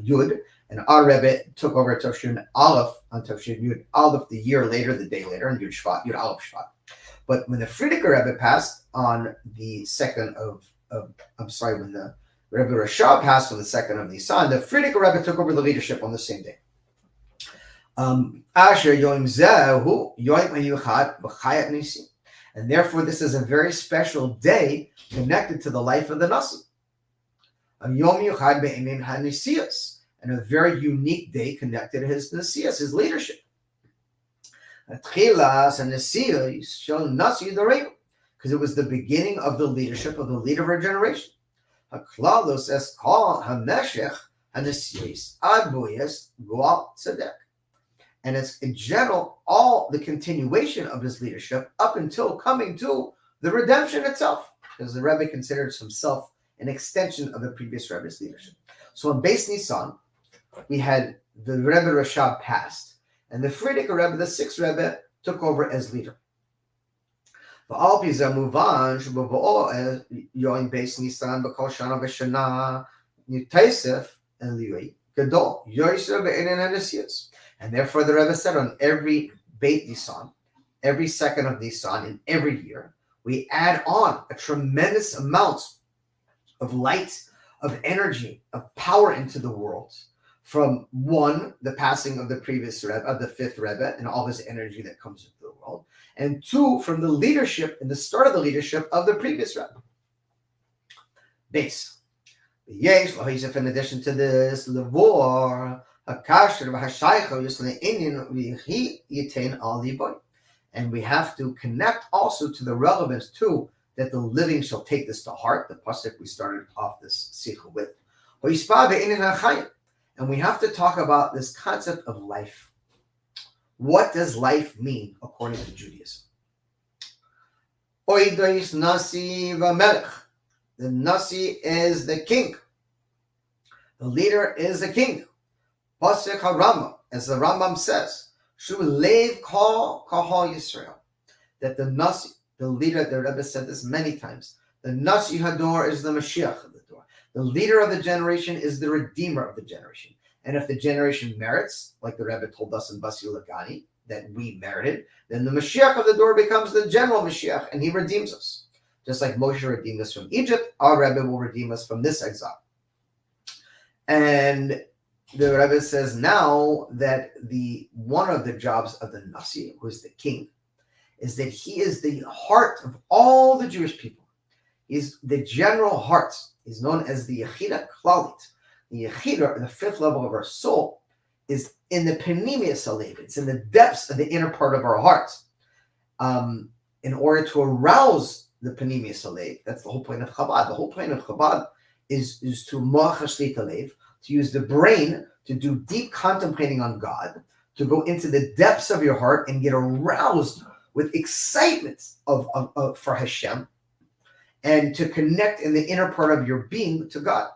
Yud, and our Rebbe took over Tavshin Aleph on Tavshin Yud Aleph the year later, the day later, on Yud Shvat, Yud Aleph Shvat. But when the Frierdiker Rebbe passed on the second when the Rebbe Rashab passed on the second of Nisan, the Frierdiker Rebbe took over the leadership on the same day. Asher Yom Zehu Yom Hayuchad B'Chayat Nisi, and therefore this is a very special day connected to the life of the Nasi. Yom Yuchad Be'emin HaNisias, and a very unique day connected to his Nisias, his leadership. Because it was the beginning of the leadership of the leader of our generation. And it's in general all the continuation of his leadership up until coming to the redemption itself, because the Rebbe considered himself an extension of the previous Rebbe's leadership. So in Beis Nisan, we had the Rebbe Rashab passed, and the Frierdiker Rebbe, the sixth Rebbe, took over as leader. And therefore the Rebbe said on every Beit Nisan, every second of Nisan in every year, we add on a tremendous amount of light, of energy, of power into the world. From one, the passing of the previous Rebbe, of the fifth Rebbe, and all his energy that comes into the world. And two, from the leadership and the start of the leadership of the previous Rebbe. Base. Yes, in addition to this, Levor, Hakasher, Hashaycha, Yusle Indian, Vihi, Yitain Al Liboy. And we have to connect also to the relevance too, that the living shall take this to heart, the pasuk we started off this sikha with. And we have to talk about this concept of life. What does life mean according to Judaism? Oidois Nasi v'melech. The Nasi is the king. The leader is the king. Pasuk HaRambam, as the Rambam says, Shu Lev Kol Yisrael. That the Nasi, the leader, the Rebbe said this many times, the Nasi Hador is the Moshiach of the door. The leader of the generation is the redeemer of the generation. And if the generation merits, like the Rebbe told us in Basi Lagani, that we merited, then the Moshiach of the door becomes the general Moshiach, and he redeems us. Just like Moshe redeemed us from Egypt, our Rebbe will redeem us from this exile. And the Rebbe says now that one of the jobs of the Nasi, who is the king, is that he is the heart of all the Jewish people. He's the general heart. He's known as the Yechida Klalit. The Yechida, the fifth level of our soul, is in the Penimius Alev. It's in the depths of the inner part of our hearts. In order to arouse the Penimius Alev, that's the whole point of Chabad. The whole point of Chabad is to Moachashlit Alev, to use the brain to do deep contemplating on God, to go into the depths of your heart and get aroused with excitement for Hashem, and to connect in the inner part of your being to God.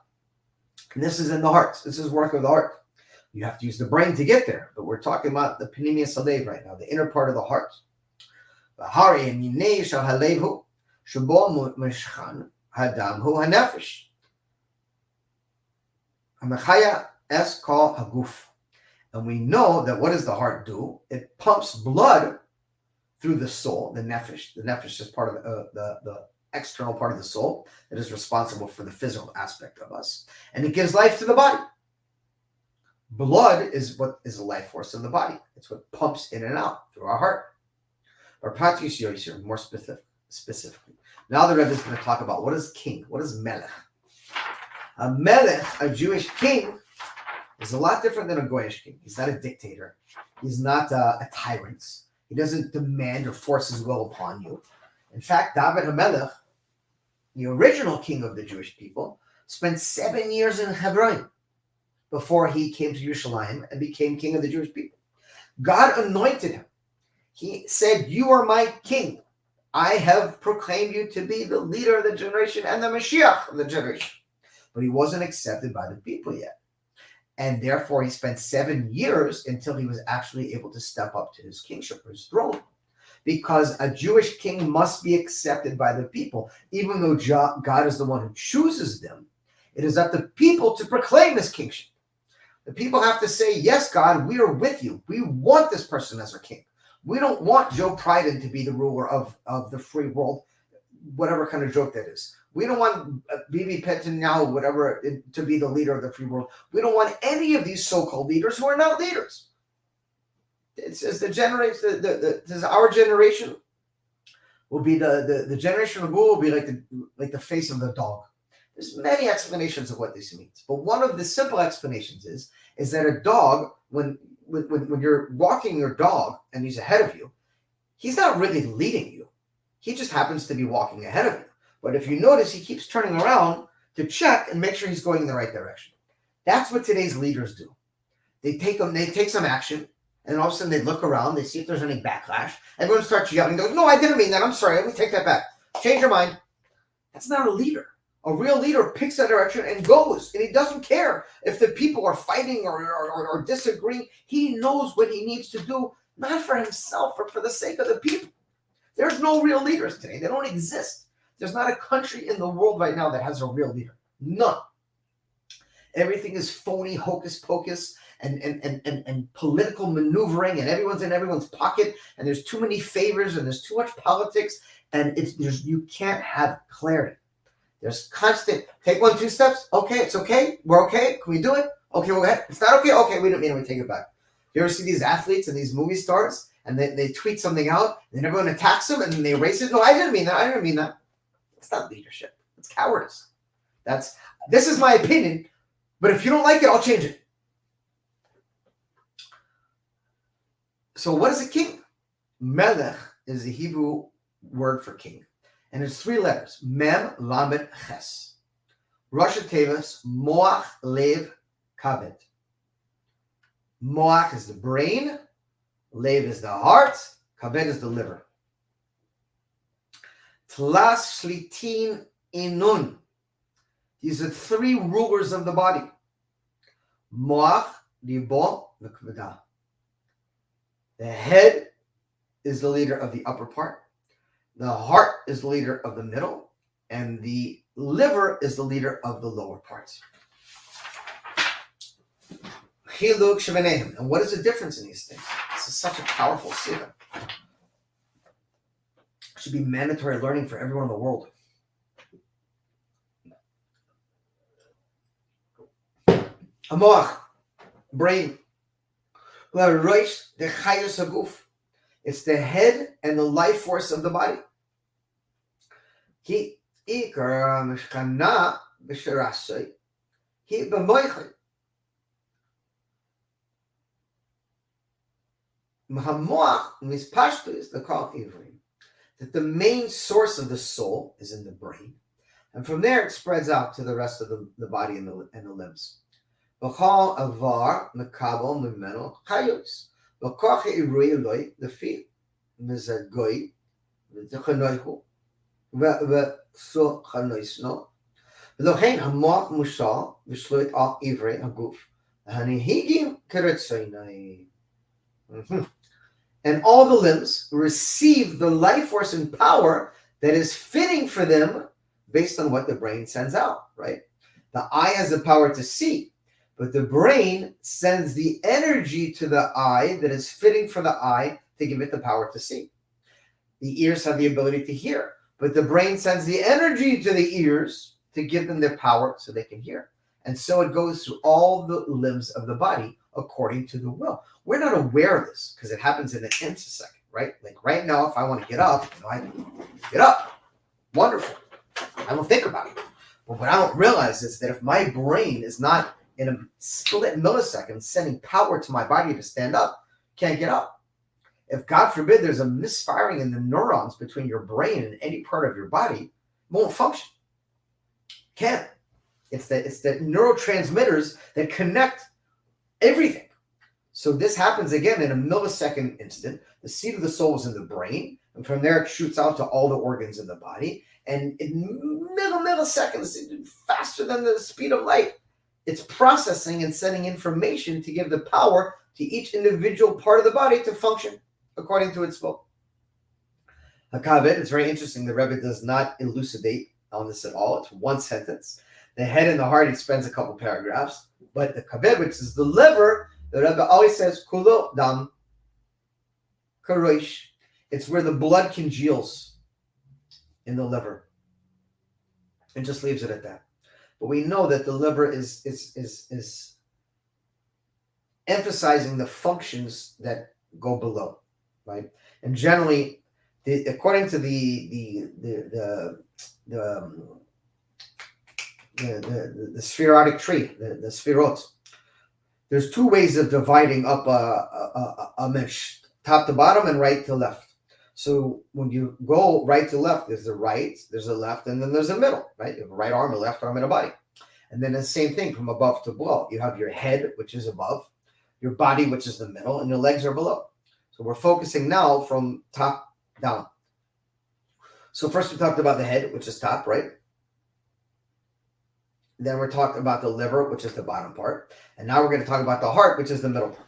And this is in the heart. This is work of the heart. You have to use the brain to get there, but we're talking about the Penimius Alev right now, the inner part of the heart. V'hari eminei shel halevu shebo mishchan hadam hu hanefesh. Hamachaya es kol haguf. And we know that what does the heart do? It pumps blood through the soul, the nefesh. The nefesh is part of the external part of the soul that is responsible for the physical aspect of us. And it gives life to the body. Blood is what is the life force of the body. It's what pumps in and out through our heart. Or Patius Yosir, more specifically. Now the Rebbe is going to talk about what is king, what is melech. A melech, a Jewish king, is a lot different than a Goyish king. He's not a dictator. He's not a tyrant. He doesn't demand or force his will upon you. In fact, David HaMelech, the original king of the Jewish people, spent 7 years in Hebron before he came to Yerushalayim and became king of the Jewish people. God anointed him. He said, "You are my king. I have proclaimed you to be the leader of the generation and the Mashiach of the generation." But he wasn't accepted by the people yet. And therefore, he spent 7 years until he was actually able to step up to his kingship or his throne. Because a Jewish king must be accepted by the people. Even though God is the one who chooses them, it is up to people to proclaim his kingship. The people have to say, "Yes, God, we are with you. We want this person as our king. We don't want Joe Biden to be the ruler of the free world," whatever kind of joke that is. We don't want Bibi Netanyahu, whatever, to be the leader of the free world. We don't want any of these so-called leaders who are not leaders. It says our generation will be the generation of Google will be like the face of the dog. There's many explanations of what this means, but one of the simple explanations is that a dog, when you're walking your dog and he's ahead of you, he's not really leading you. He just happens to be walking ahead of you. But if you notice, he keeps turning around to check and make sure he's going in the right direction. That's what today's leaders do. They take some action, and all of a sudden they look around, they see if there's any backlash. Everyone starts yelling, goes, "No, I didn't mean that. I'm sorry. Let me take that back. Change your mind." That's not a leader. A real leader picks that direction and goes, and he doesn't care if the people are fighting or disagreeing. He knows what he needs to do, not for himself, but for the sake of the people. There's no real leaders today. They don't exist. There's not a country in the world right now that has a real leader. None. Everything is phony, hocus pocus, and political maneuvering, and everyone's in everyone's pocket, and there's too many favors, and there's too much politics, and you can't have clarity. There's constant, take 1, 2 steps. Okay, it's okay. We're okay. Can we do it? Okay, we're okay. It's not okay. Okay, we don't mean it. We take it back. You ever see these athletes and these movie stars and they tweet something out and everyone attacks them and then they erase it? No, I didn't mean that. I didn't mean that. It's not leadership. It's cowardice. This is my opinion, but if you don't like it, I'll change it. So what is a king? Melech is the Hebrew word for king. And it's 3 letters. Mem, Lamed, Ches. Rosh Tevis, Moach, Lev, Kaved. Moach is the brain. Lev is the heart. Kaved is the liver. Tlas, Shlitin, Inun. These are 3 rulers of the body. Moach, Libo, V'Kvedah. The head is the leader of the upper part. The heart is the leader of the middle. And the liver is the leader of the lower parts. Chiluk shebenehem. And what is the difference in these things? This is such a powerful siga. It should be mandatory learning for everyone in the world. Hamoach, brain. It's the head and the life force of the body. That the main source of the soul is in the brain, and from there it spreads out to the rest of the body and the limbs. B'chol avar mekabel mimeno chayos. B'koach ha'irui eloi lefi mezagoi v'techanoihu v'sochanoisno v'lochein hamoach mushal v'shloit al ivrei haguf v'hanihigim keretzoinai. And all the limbs receive the life force and power that is fitting for them based on what the brain sends out, right? The eye has the power to see, but the brain sends the energy to the eye that is fitting for the eye to give it the power to see. The ears have the ability to hear, but the brain sends the energy to the ears to give them their power so they can hear. And so it goes through all the limbs of the body according to the will. We're not aware of this because it happens in an instance, right? Like right now, if I want to get up, I get up. Wonderful. I don't think about it. But what I don't realize is that if my brain is not in a split millisecond sending power to my body to stand up, can't get up. If God forbid there's a misfiring in the neurons between your brain and any part of your body, it won't function. Can't. It's the neurotransmitters that connect everything. So this happens again in a millisecond instant. The seat of the soul is in the brain, and from there it shoots out to all the organs in the body. And in milliseconds, faster than the speed of light, it's processing and sending information to give the power to each individual part of the body to function according to its will. Hakaved, it's very interesting. The Rebbe does not elucidate on this at all. It's one sentence. The head and the heart, he spends a couple paragraphs. But the kaved, which is the liver, the Rebbe always says, kulo dam karoish. It's where the blood congeals in the liver. And just leaves it at that. But we know that the liver is emphasizing the functions that go below, right? And generally, according to the spherotic tree, the spherot, there's 2 ways of dividing up a mesh, top to bottom and right to left. So when you go right to left, there's the right, there's a left, and then there's a middle, right? You have a right arm, a left arm, and a body. And then the same thing from above to below. You have your head, which is above, your body, which is the middle, and your legs are below. So we're focusing now from top down. So first we talked about the head, which is top, right? Then we're talking about the liver, which is the bottom part. And now we're going to talk about the heart, which is the middle part.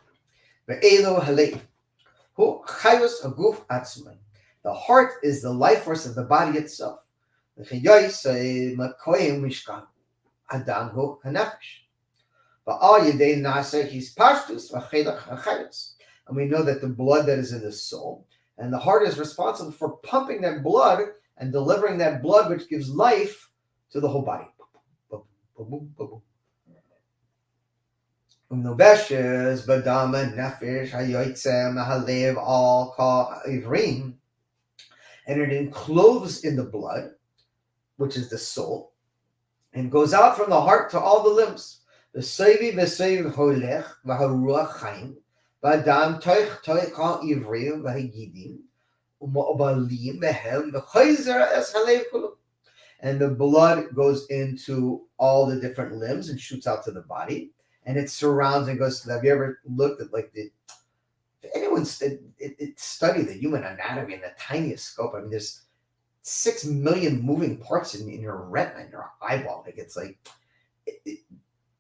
The heart is the life force of the body itself. And we know that the blood that is in the soul, and the heart is responsible for pumping that blood and delivering that blood, which gives life to the whole body. Umnobeshes badam nefesh hayotzem halev al ka ivrim, and it encloses in the blood, which is the soul, and goes out from the heart to all the limbs. V'sevi v'sevi holech v'haruach chaim v'adam toich toich ha ivrim v'hagidim u'ma'obalim v'hem v'chayzer es halev kulu. And the blood goes into all the different limbs and shoots out to the body, and it surrounds and goes to them. Have you ever looked at if anyone studied the human anatomy in the tiniest scope? I mean, there's 6 million moving parts in your retina, in your eyeball.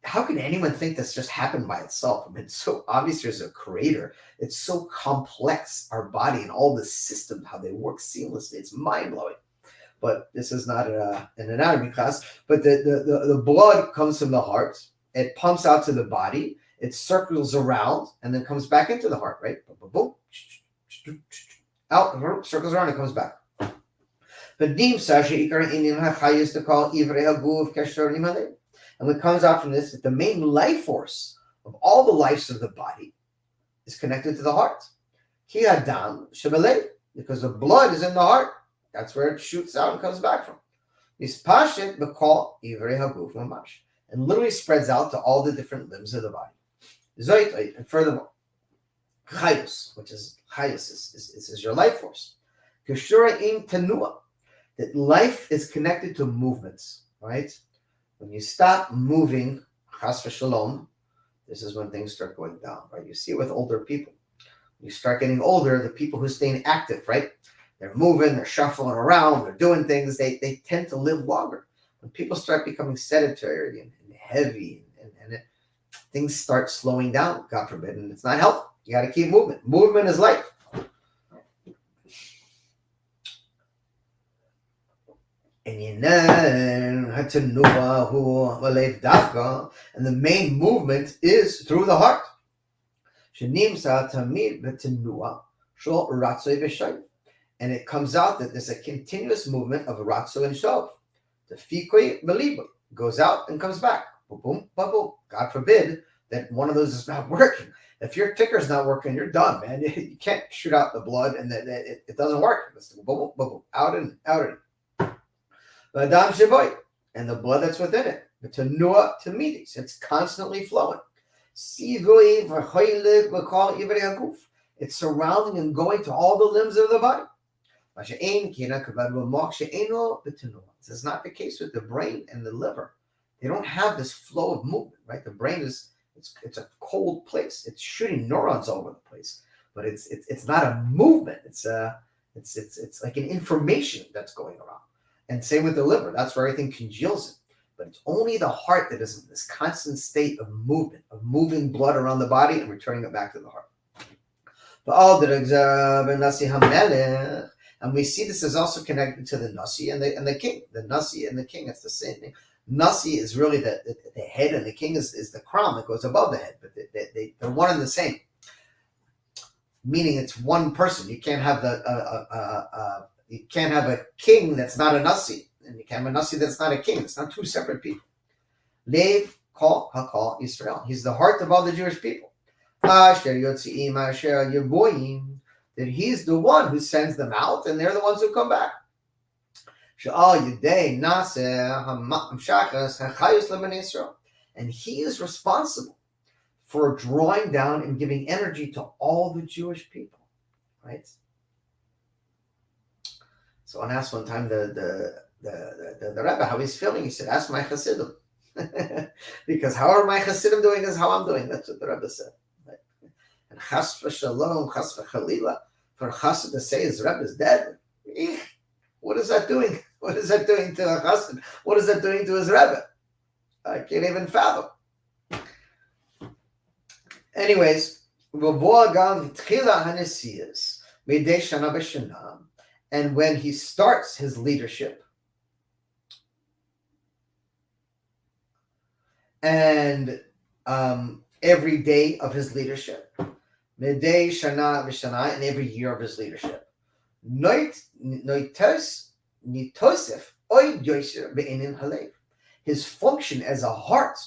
How can anyone think this just happened by itself? I mean, it's so obvious there's a creator. It's so complex, our body and all the systems, how they work seamlessly. It's mind-blowing. But this is not an anatomy class. But the blood comes from the heart. It pumps out to the body. It circles around and then comes back into the heart, right? Boom, out, circles around and comes back. And what comes out from this is the main life force of all the lives of the body is connected to the heart. Because the blood is in the heart. That's where it shoots out and comes back from. And literally spreads out to all the different limbs of the body. And furthermore, chayus, which is chayus, is your life force. That life is connected to movements, right? When you stop moving, chas v'shalom, this is when things start going down, right? You see it with older people. When you start getting older, the people who stay active, right? They're moving, they're shuffling around, they're doing things, they tend to live longer. When people start becoming sedentary and heavy and things start slowing down, God forbid, and it's not healthy. You got to keep moving. Movement is life. And the main movement is through the heart. And it comes out that there's a continuous movement of ratzo and shov. The fikoi beliba goes out and comes back. Boom, boom, boom, boom. God forbid that one of those is not working. If your ticker's not working, you're done, man. You can't shoot out the blood and then it doesn't work. It's boom, boom, boom, boom, out and out. And the blood that's within it. It's constantly flowing. It's surrounding and going to all the limbs of the body. This is not the case with the brain and the liver. They don't have this flow of movement, right? The brain it's a cold place. It's shooting neurons all over the place, but it's not a movement. It's like an information that's going around. And same with the liver. That's where everything congeals in. But it's only the heart that is in this constant state of movement, of moving blood around the body and returning it back to the heart. And we see this is also connected to the Nasi and the king. The Nasi and the king, it's the same thing. Nasi is really the head, and the king is the crown that goes above the head, but they're one and the same. Meaning it's one person. You can't have you can't have a king that's not a Nasi, and you can't have a Nasi that's not a king. It's not two separate people. Lev kol hakol Israel. He's the heart of all the Jewish people. Asher yotziim asher yevoyim. That he's the one who sends them out, and they're the ones who come back. And he is responsible for drawing down and giving energy to all the Jewish people, right? So I asked one time the Rebbe how he's feeling. He said, "Ask my Hasidim," because how are my Hasidim doing is how I'm doing. That's what the Rebbe said. And chas v'shalom, chas v'chalila, for chassid to say his Rebbe is dead. What is that doing? What is that doing to a chassid? What is that doing to his Rebbe? I can't even fathom. Anyways, and when he starts his leadership, and every day of his leadership, Midday Shana Vishana, and every year of his leadership. Nitosif His function as a heart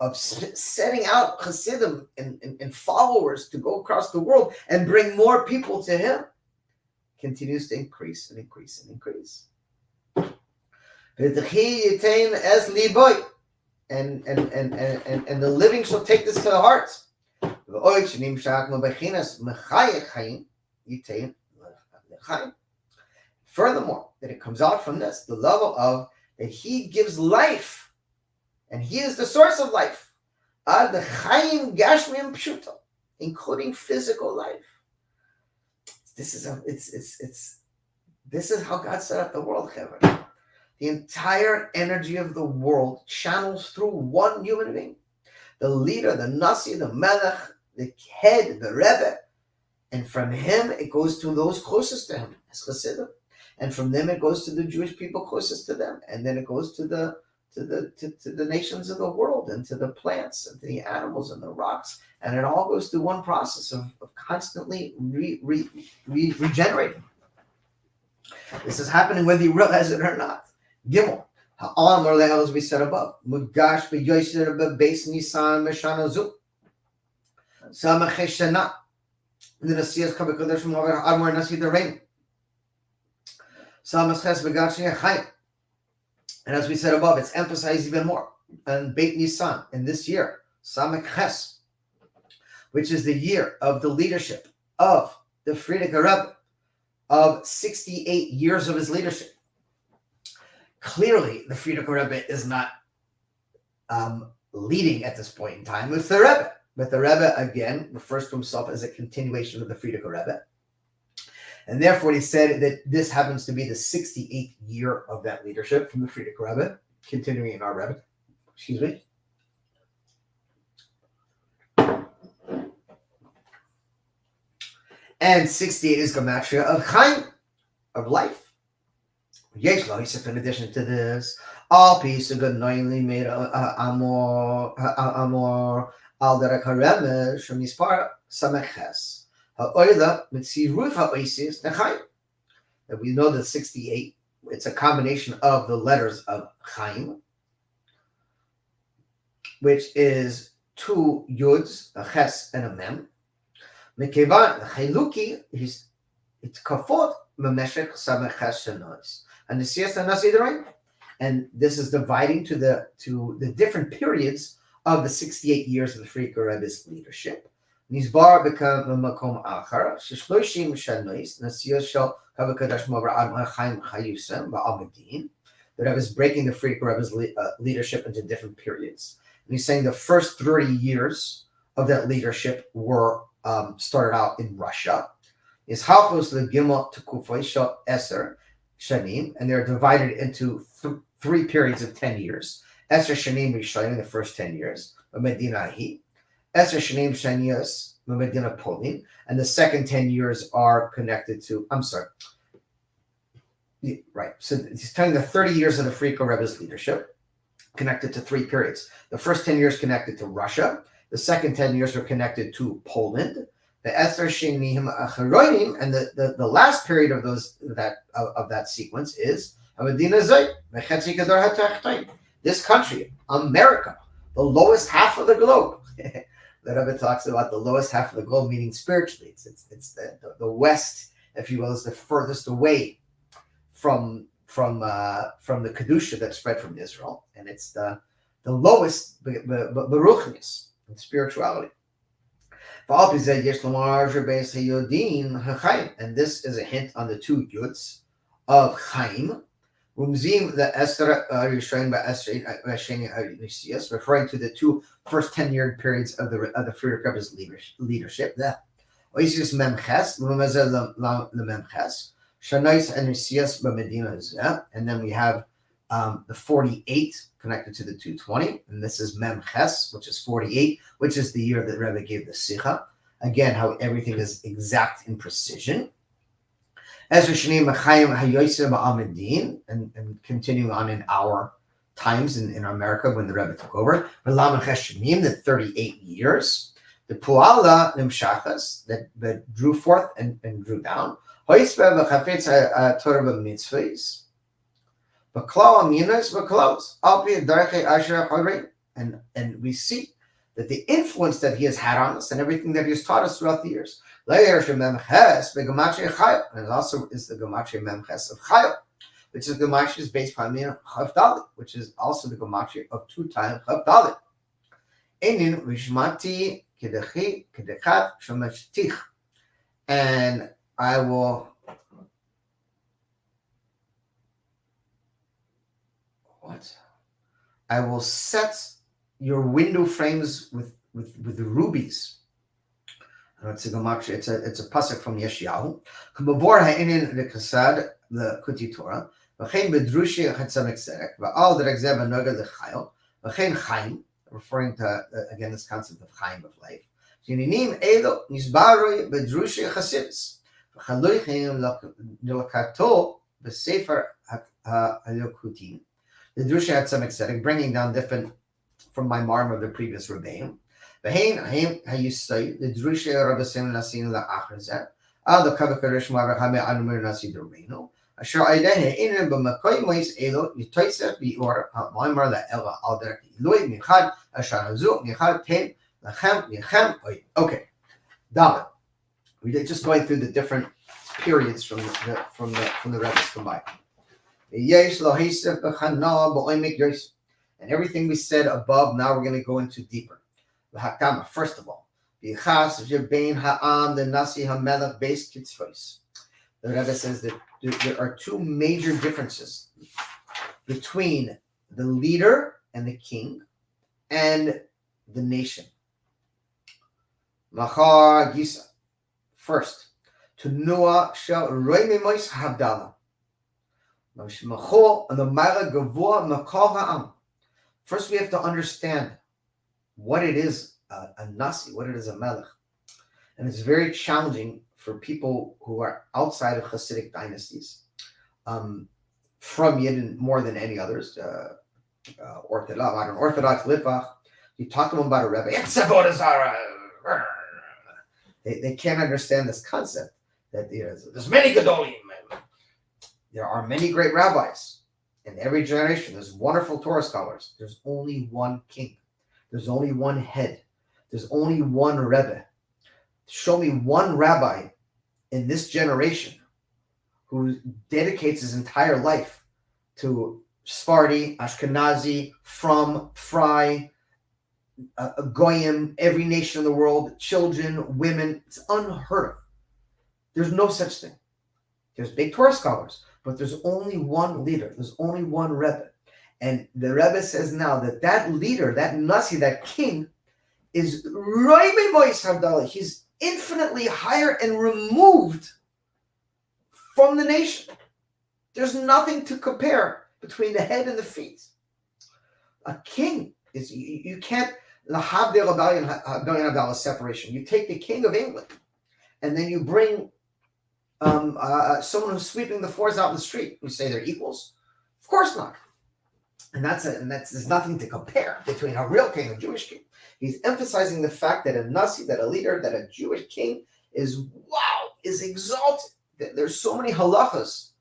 of setting out Hasidim and followers to go across the world and bring more people to him continues to increase and increase and increase. And the living shall take this to the heart. Furthermore, that it comes out from this, the level of that he gives life, and he is the source of life, including physical life. This is how God set up the world, Kevin. The entire energy of the world channels through one human being. The leader, the Nasi, the Melech, the head, the Rebbe. And from him, it goes to those closest to him, as Chassidim. And from them, it goes to the Jewish people closest to them. And then it goes to the nations of the world, and to the plants, and to the animals, and the rocks. And it all goes through one process of constantly regenerating. This is happening whether you realize it or not. Gimel. Ha'am or as we said above. Mugash b'yoyser b'beis nisan meshana zu. Samachay shana. The Nasiyas Kabbalah from over Admor Nasi the rain. Samachas b'gash yachayim. And as we said above, it's emphasized even more. And Beit Nisan in this year, Samach, which is the year of the leadership of the Frierdiker Rebbe, of 68 years of his leadership. Clearly, the Frierdiker Rebbe is not leading at this point in time. It's the Rebbe. But the Rebbe, again, refers to himself as a continuation of the Frierdiker Rebbe. And therefore, he said that this happens to be the 68th year of that leadership from the Frierdiker Rebbe, continuing in our Rebbe. Excuse me. And 68 is Gematria of Chaim, of life. Yesh lo Yosef, in addition to this, all piece of good knowingly made amor al derek haremesh from Yispar Sameches. Ha'oila mitziruf ha'oisis nechaim. That we know that 68, it's a combination of the letters of Chaim, which is two yuds, a ches and a mem. Mekevan chayluki is it's kafot memeshech sameches shenois. And the siyas and nasi. And this is dividing to the different periods of the 68 years of the Frierdiker Rebbe's leadership. Nizbar become makom achar sheshloshim shanois nasiyos shel kavakadosh mavra chaim chayusem ba'amadin. The Rebbe is breaking the Frierdiker Rebbe's leadership into different periods. And he's saying the first 30 years of that leadership were started out in Russia. Is halchos the gimel to kufay shel eser shanim, and they're divided into three periods of 10 years. Eser shanim rishonim, the first 10 years, Medina hi. Eser shanim shanios, Medina Polin, and the second 10 years are connected to. Right. So he's telling the 30 years of the Frierdiker Rebbe's leadership connected to three periods. The first 10 years connected to Russia. The second 10 years were connected to Poland. The Eser Shenim Acharonim, and the last period of that sequence is this country, America, the lowest half of the globe. The Rebbe talks about the lowest half of the globe, meaning spiritually. It's the west, if you will, is the furthest away from the kedusha that spread from Israel, and it's the lowest beruchnis in spirituality. And this is a hint on the two yuds of Chaim. Referring to the two first 10-year periods of the Frierdiker Rebbe's leadership. And then we have the 48 connected to the 220, and this is Mem Ches, which is 48, which is the year that Rebbe gave the Sicha. Again, how everything is exact in precision. Ezra Shanim Chaim Hayoyse Ba'amedin, and continuing on in our times in America when the Rebbe took over. Lam Shanim, the 38 years. The Puala Nimshachas, that drew forth and drew down. Hoisbe B'chafetz Torah B'mitzvahs. And we see that the influence that he has had on us and everything that he has taught us throughout the years. And it also is the Gematria Memches of Chayil, which is the Gematria is based on Chav Dalet, which is also the Gematria of 2 times Chav Dalet. Einin Vishmati Kedechi Kedechat Shemachtich. And I will set your window frames with rubies. It's a gematria. It's a pasuk from Yeshayahu. K'mavor ha'inin v'kasad l'kuti Torah v'chein bedrushi chetzamek tzedek v'al d'regzeh b'noga l'chayil v'chein chaim, referring to again this concept of chaim, of life. Shininim elo nisbaroi bedrushi chasidus v'chaluchim l'kato b'sefer ha'lokutim. The Drusha had some ecstatic, bringing down different from my marm of the previous rebbeim. How you say the Drusha Rabbasim Nasin la Achrazet, Al the Kavakarish Marahame Anumir Nasi Doreno, Asher Idehe in Bamakoy Mois Elo, Utoisa be or Maimar la Ella Alder Loy Michad, Ashanazu, Michad Ten, Lachem, Yechem. Okay, David. We're just going through the different periods from the Rebbe's combined. And everything we said above, now we're going to go into deeper. First of all, the Rebbe says that there are 2 major differences between the leader and the king and the nation. First, to Noah shall Roimemois Havdalah. First, we have to understand what it is a nasi, what it is a melech. And it's very challenging for people who are outside of Hasidic dynasties, from Yidden more than any others, Orthodox Litvach. You talk to them about a Rebbe, they can't understand this concept that there's many Gedolim. There are many great rabbis in every generation. There's wonderful Torah scholars. There's only one king. There's only one head. There's only one Rebbe. Show me one rabbi in this generation who dedicates his entire life to Sephardi, Ashkenazi, Fry, Goyim, every nation in the world, children, women. It's unheard of. There's no such thing. There's big Torah scholars, but there's only one leader. There's only one Rebbe. And the Rebbe says now that leader, that Nasi, that king, is Roime Mois Havdalah. He's infinitely higher and removed from the nation. There's nothing to compare between the head and the feet. A king is, you can't, the Havdalah separation. You take the king of England, and then you bring someone who's sweeping the floors out in the street. You say they're equals? Of course not. And there's nothing to compare between a real king and a Jewish king. He's emphasizing the fact that a Nasi, that a leader, that a Jewish king is exalted. There's so many halachas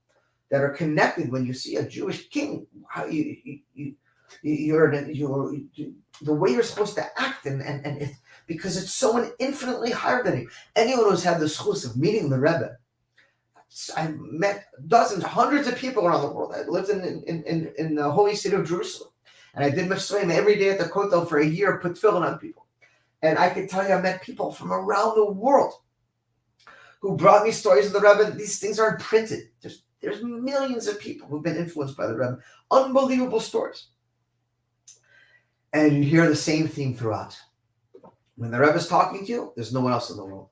that are connected when you see a Jewish king. How you're the way you're supposed to act, and it, because it's someone infinitely higher than you. Anyone who's had the schus of meeting the Rebbe, I've met dozens, hundreds of people around the world. I lived in the holy city of Jerusalem, and I did mitzvahim every day at the kotel for a year, put tefillin on people. And I can tell you, I met people from around the world who brought me stories of the Rebbe. These things aren't printed. There's millions of people who've been influenced by the Rebbe. Unbelievable stories. And you hear the same theme throughout. When the Rebbe is talking to you, there's no one else in the world.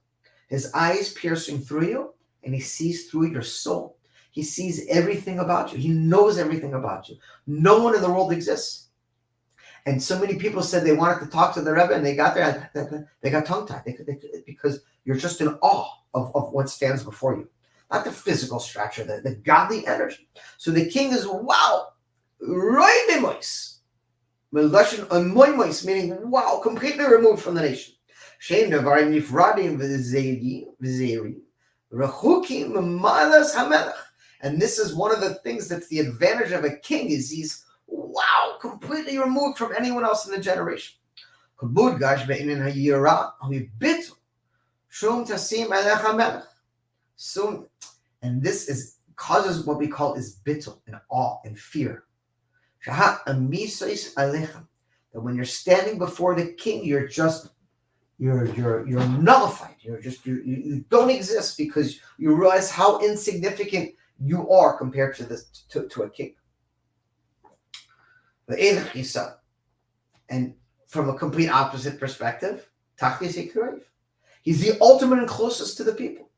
His eyes piercing through you, and he sees through your soul. He sees everything about you. He knows everything about you. No one in the world exists. And so many people said they wanted to talk to the Rebbe, and they got there, they got tongue-tied because you're just in awe of what stands before you. Not the physical structure, the godly energy. So the king is, wow, roimemois. Meaning, wow, completely removed from the nation. And this is one of the things that's the advantage of a king, is he's, wow, completely removed from anyone else in the generation. So, and this is causes what we call is bittul, and awe and fear. That when you're standing before the king, you're nullified. You don't exist, because you realize how insignificant you are compared to this to a king. And from a complete opposite perspective, he's the ultimate and closest to the people.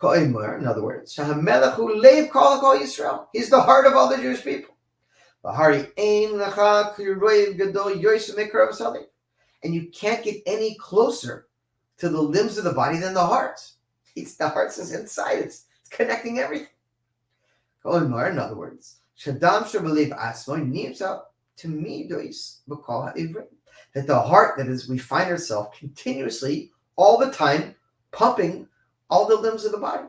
In other words, he's the heart of all the Jewish people. And you can't get any closer to the limbs of the body than the heart. The heart is inside, it's connecting everything. In other words, that the heart, that is, we find ourselves continuously, all the time, pumping all the limbs of the body.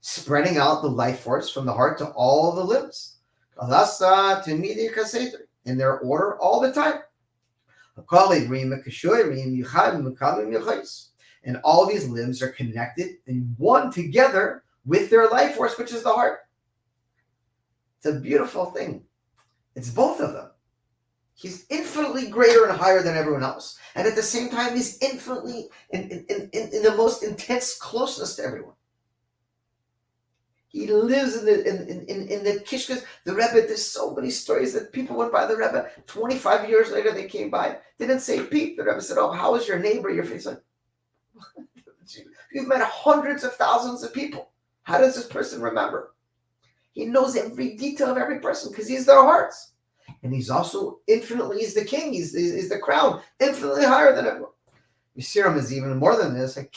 Spreading out the life force from the heart to all the limbs. In their order all the time. And all these limbs are connected and one together with their life force, which is the heart. It's a beautiful thing. It's both of them. He's infinitely greater and higher than everyone else. And at the same time, he's infinitely in the most intense closeness to everyone. He lives in the kishkas. The Rebbe, there's so many stories that people went by the Rebbe. 25 years later, they came by. Didn't say peep. The Rebbe said, oh, how is your neighbor? Your face like, you've met hundreds of thousands of people. How does this person remember? He knows every detail of every person because he's their hearts. And he's also infinitely, he's the king, he's the crown, infinitely higher than everyone. Yisiram is even more than this. That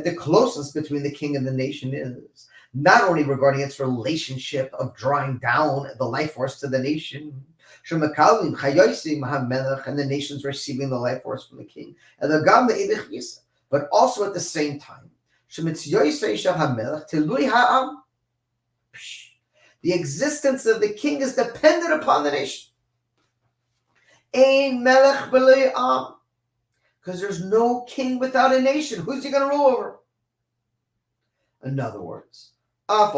the closeness between the king and the nation is not only regarding its relationship of drawing down the life force to the nation, and the nations receiving the life force from the king, but also at the same time, the existence of the king is dependent upon the nation. Because there's no king without a nation. Who's he going to rule over? In other words, on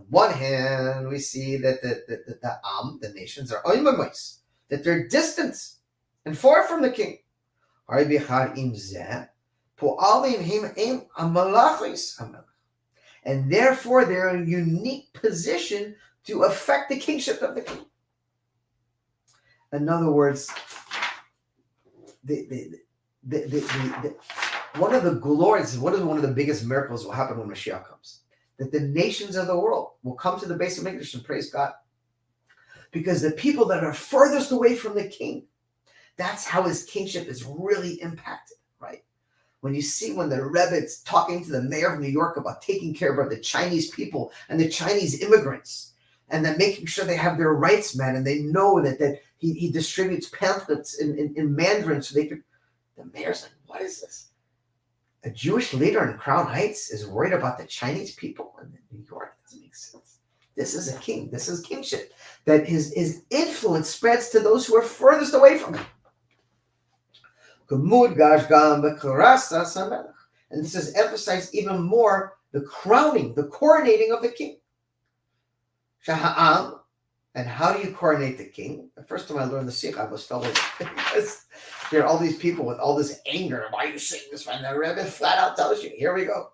one hand, we see that the nations are oimimos, that they're distant and far from the king. And therefore, they're in a unique position to affect the kingship of the king. In other words, one of the glories, one of the biggest miracles will happen when Moshiach comes. That the nations of the world will come to the base of English and praise God. Because the people that are furthest away from the king, that's how his kingship is really impacted, right? When you see when the Rebbe is talking to the mayor of New York about taking care of the Chinese people and the Chinese immigrants, and then making sure they have their rights met, and they know that he distributes pamphlets in Mandarin so they could. The mayor's like, what is this? A Jewish leader in Crown Heights is worried about the Chinese people in New York. It doesn't make sense. This is a king. This is kingship. That his influence spreads to those who are furthest away from him. And this is emphasized even more, the crowning, the coronating of the king. And how do you coronate the king? The first time I learned the Sikh, I was felt like, because there are all these people with all this anger. Why are you saying this? And the Rebbe flat out tells you, here we go.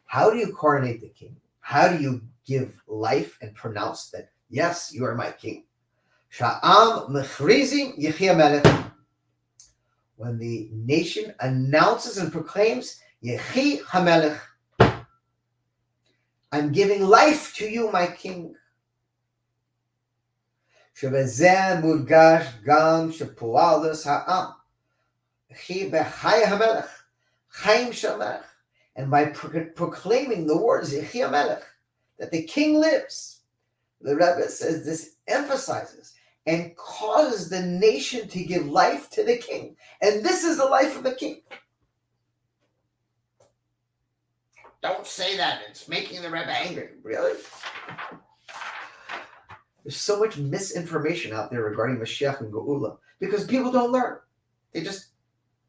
How do you coronate the king? How do you give life and pronounce that, yes, you are my king? Sha'am mechrizim Yechi Melech. When the nation announces and proclaims, Yechi HaMelech, I'm giving life to you, my king. שבזה מודגש גם שפועלס העם, וכי בחי המלך, חיים של המלך. And by proclaiming the words, Yechi HaMelech, that the king lives. The Rebbe says this emphasizes and causes the nation to give life to the king. And this is the life of the king. Don't say that. It's making the Rebbe angry. Really? There's so much misinformation out there regarding Mashiach and Geula because people don't learn. They just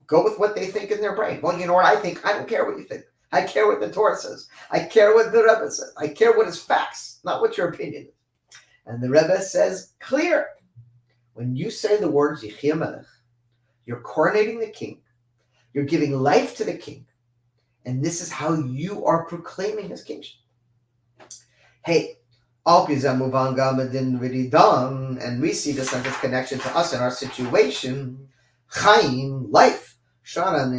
go with what they think in their brain. Well, you know what I think? I don't care what you think. I care what the Torah says. I care what the Rebbe says. I care what is facts, not what your opinion is. And the Rebbe says, clear. When you say the words Yechia Melech, you're coronating the king. You're giving life to the king. And this is how you are proclaiming his kingship. Hey, and we see this and this connection to us in our situation. Chaim, life. That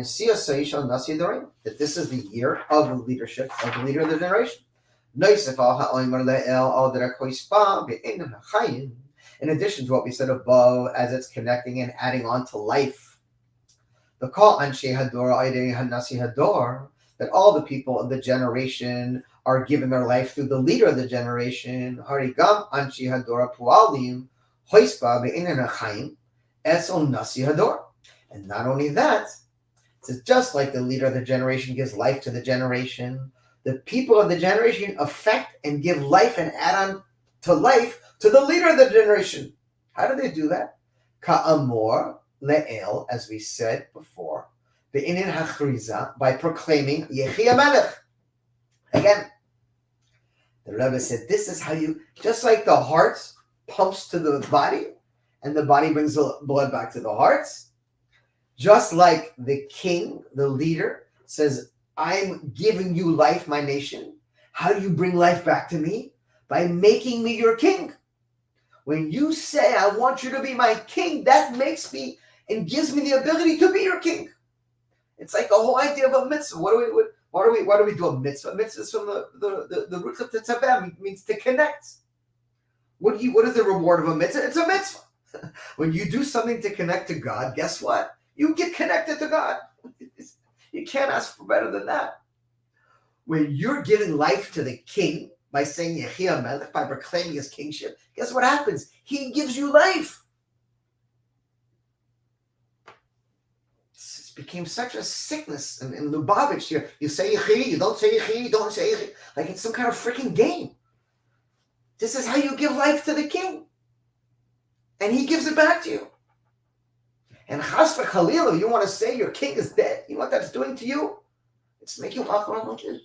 this is the year of the leadership of the leader of the generation. In addition to what we said above, as it's connecting and adding on to life. The call Anshe Hador, Hanasi Hador, that all the people of the generation are given their life through the leader of the generation. Harigam Anshe Hador Pualim, Hoispa Be'inen Chaim, Es On Nasi Hador. And not only that, it's just like the leader of the generation gives life to the generation, the people of the generation affect and give life and add on to life to the leader of the generation. How do they do that? Ka'amor le'el, as we said before, be'inin hachriza, by proclaiming Yechia Melech. Again, the Rebbe said, this is how you, just like the heart pumps to the body, and the body brings the blood back to the hearts, just like the king, the leader, says, I'm giving you life, my nation. How do you bring life back to me? By making me your king. When you say, I want you to be my king, that makes me and gives me the ability to be your king. It's like the whole idea of a mitzvah. Why do we do a mitzvah? A mitzvah is from the root of tetzaveh, means to connect. What is the reward of a mitzvah? It's a mitzvah. When you do something to connect to God, guess what? You get connected to God. You can't ask for better than that. When you're giving life to the king by saying Yechia Melech, by proclaiming his kingship, guess what happens? He gives you life. It became such a sickness in Lubavitch. You say Yechi, you don't say Yechi, you don't say Yechi. Like it's some kind of freaking game. This is how you give life to the king. And he gives it back to you. And chas v'chalila, you want to say your king is dead. You know what that's doing to you? It's making you walk around like this.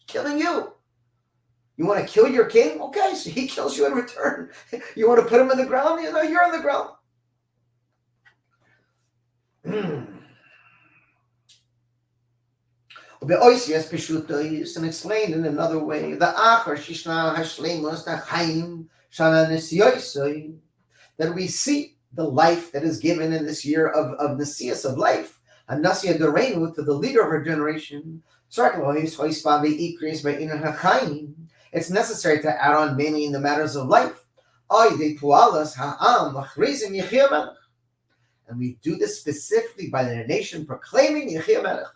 Killing you. You want to kill your king? Okay, so he kills you in return. You want to put him in the ground? You know, you're on the ground. And explained in another way. That we see the life that is given in this year of Nesias, of life, and Nasia Dorenu, to the leader of her generation. It's necessary to add on mainly in the matters of life. And we do this specifically by the nation proclaiming Yechia Melech.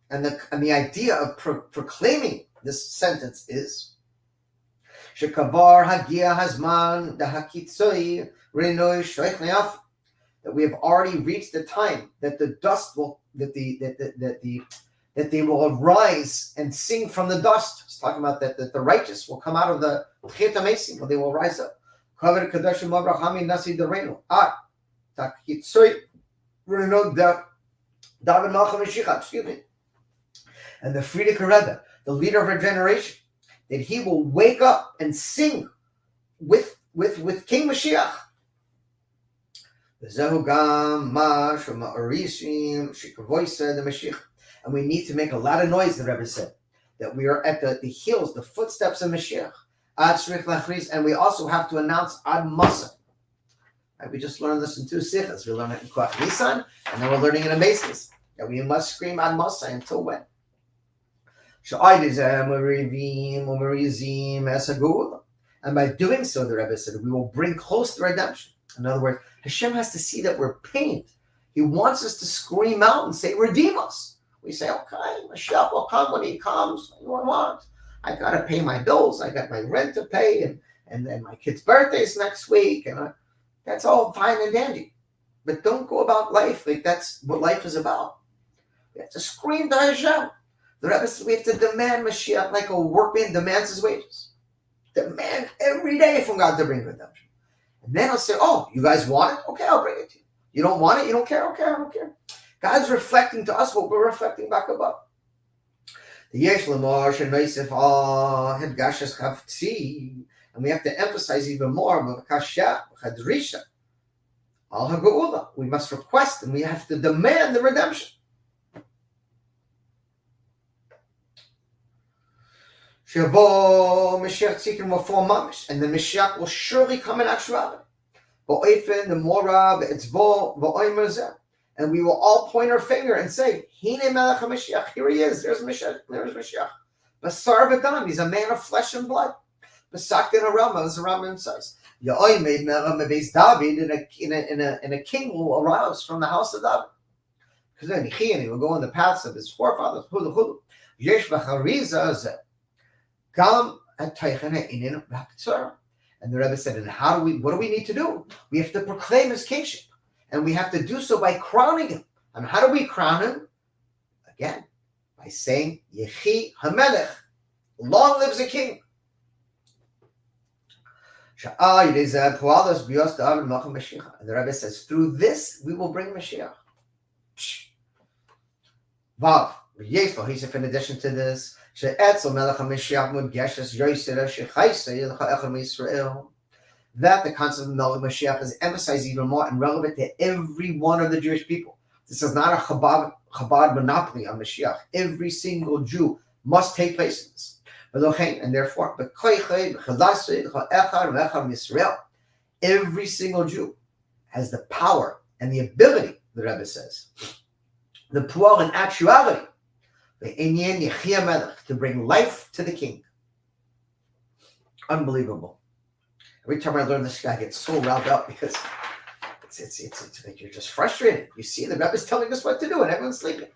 And the idea of proclaiming this sentence is that we have already reached the time that the dust will that they will arise and sing from the dust. It's talking about that the righteous will come out of the Chet HaMesim, or they will rise up. And the Frierdiker Rebbe, the leader of our generation, that he will wake up and sing with King Moshiach. And we need to make a lot of noise, the Rebbe said, that we are at the heels, the footsteps of Mashiach. And we also have to announce Ad Masa. Right, we just learned this in two sichas. We learned it in Koach Nisan, and then we're learning in Amazes that we must scream Ad Masa until when? And by doing so, the Rebbe said, we will bring close the redemption. In other words, Hashem has to see that we're pained. He wants us to scream out and say, redeem us. We say, okay, Mashiach will come when he comes. What wants? I got to pay my bills. I got my rent to pay, and then my kid's birthday's next week, and that's all fine and dandy. But don't go about life like that's what life is about. We have to scream to Hashem. The Rebbe says we have to demand Mashiach like a workman demands his wages. Demand every day from God to bring redemption. And then he'll say, oh, you guys want it? Okay, I'll bring it to you. You don't want it? You don't care? Okay, I don't care. God's reflecting to us what we're reflecting back above. And we have to emphasize even more, we must request and we have to demand the redemption. And the Mashiach will surely come in actuality. And we will all point our finger and say, Hine Melech HaMashiach, here he is, there's Mashiach. Basar v'dam, he's a man of flesh and blood. Basaktin HaRama, as the Rambam says. Ya'oi made Mebeis David, and a king will arouse from the house of David. Because then he will go in the paths of his forefathers. Yesh v'chariza zeh. Gam at-teichen ha'inin v'haktzor. And the Rebbe said, and what do we need to do? We have to proclaim his kingship. And we have to do so by crowning him. And how do we crown him? Again, by saying, Yechi HaMelech, long lives the king. And the Rebbe says, through this, we will bring Mashiach. Vav, he said, in addition to this, that the concept of Melech Mashiach is emphasized even more and relevant to every one of the Jewish people. This is not a Chabad monopoly on Mashiach. Every single Jew must take place in this. And therefore, every single Jew has the power and the ability, the Rebbe says, the pu'al and actuality, to bring life to the king. Unbelievable. Every time I learn this, I get so riled up because it's like you're just frustrated. You see, the Rebbe is telling us what to do, and everyone's sleeping.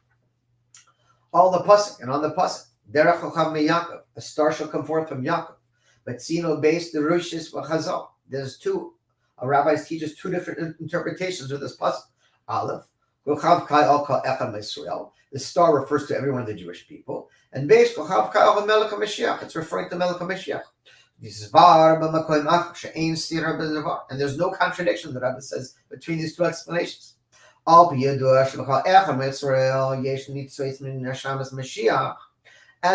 All the pasuk, and on the pasuk, Derech Chochav meYaakov, a star shall come forth from Yaakov. But Tzino based the Rushis v'Chazal. There's two. Our rabbis teach us two different interpretations of this pasuk. Aleph, Chochav Kai Al Kal Echad Yisrael. The star refers to every one of the Jewish people, and Beis Chochav Kai Al Melech HaMashiach. It's referring to Melech HaMashiach. And there's no contradiction, the Rebbe says, between these two explanations. As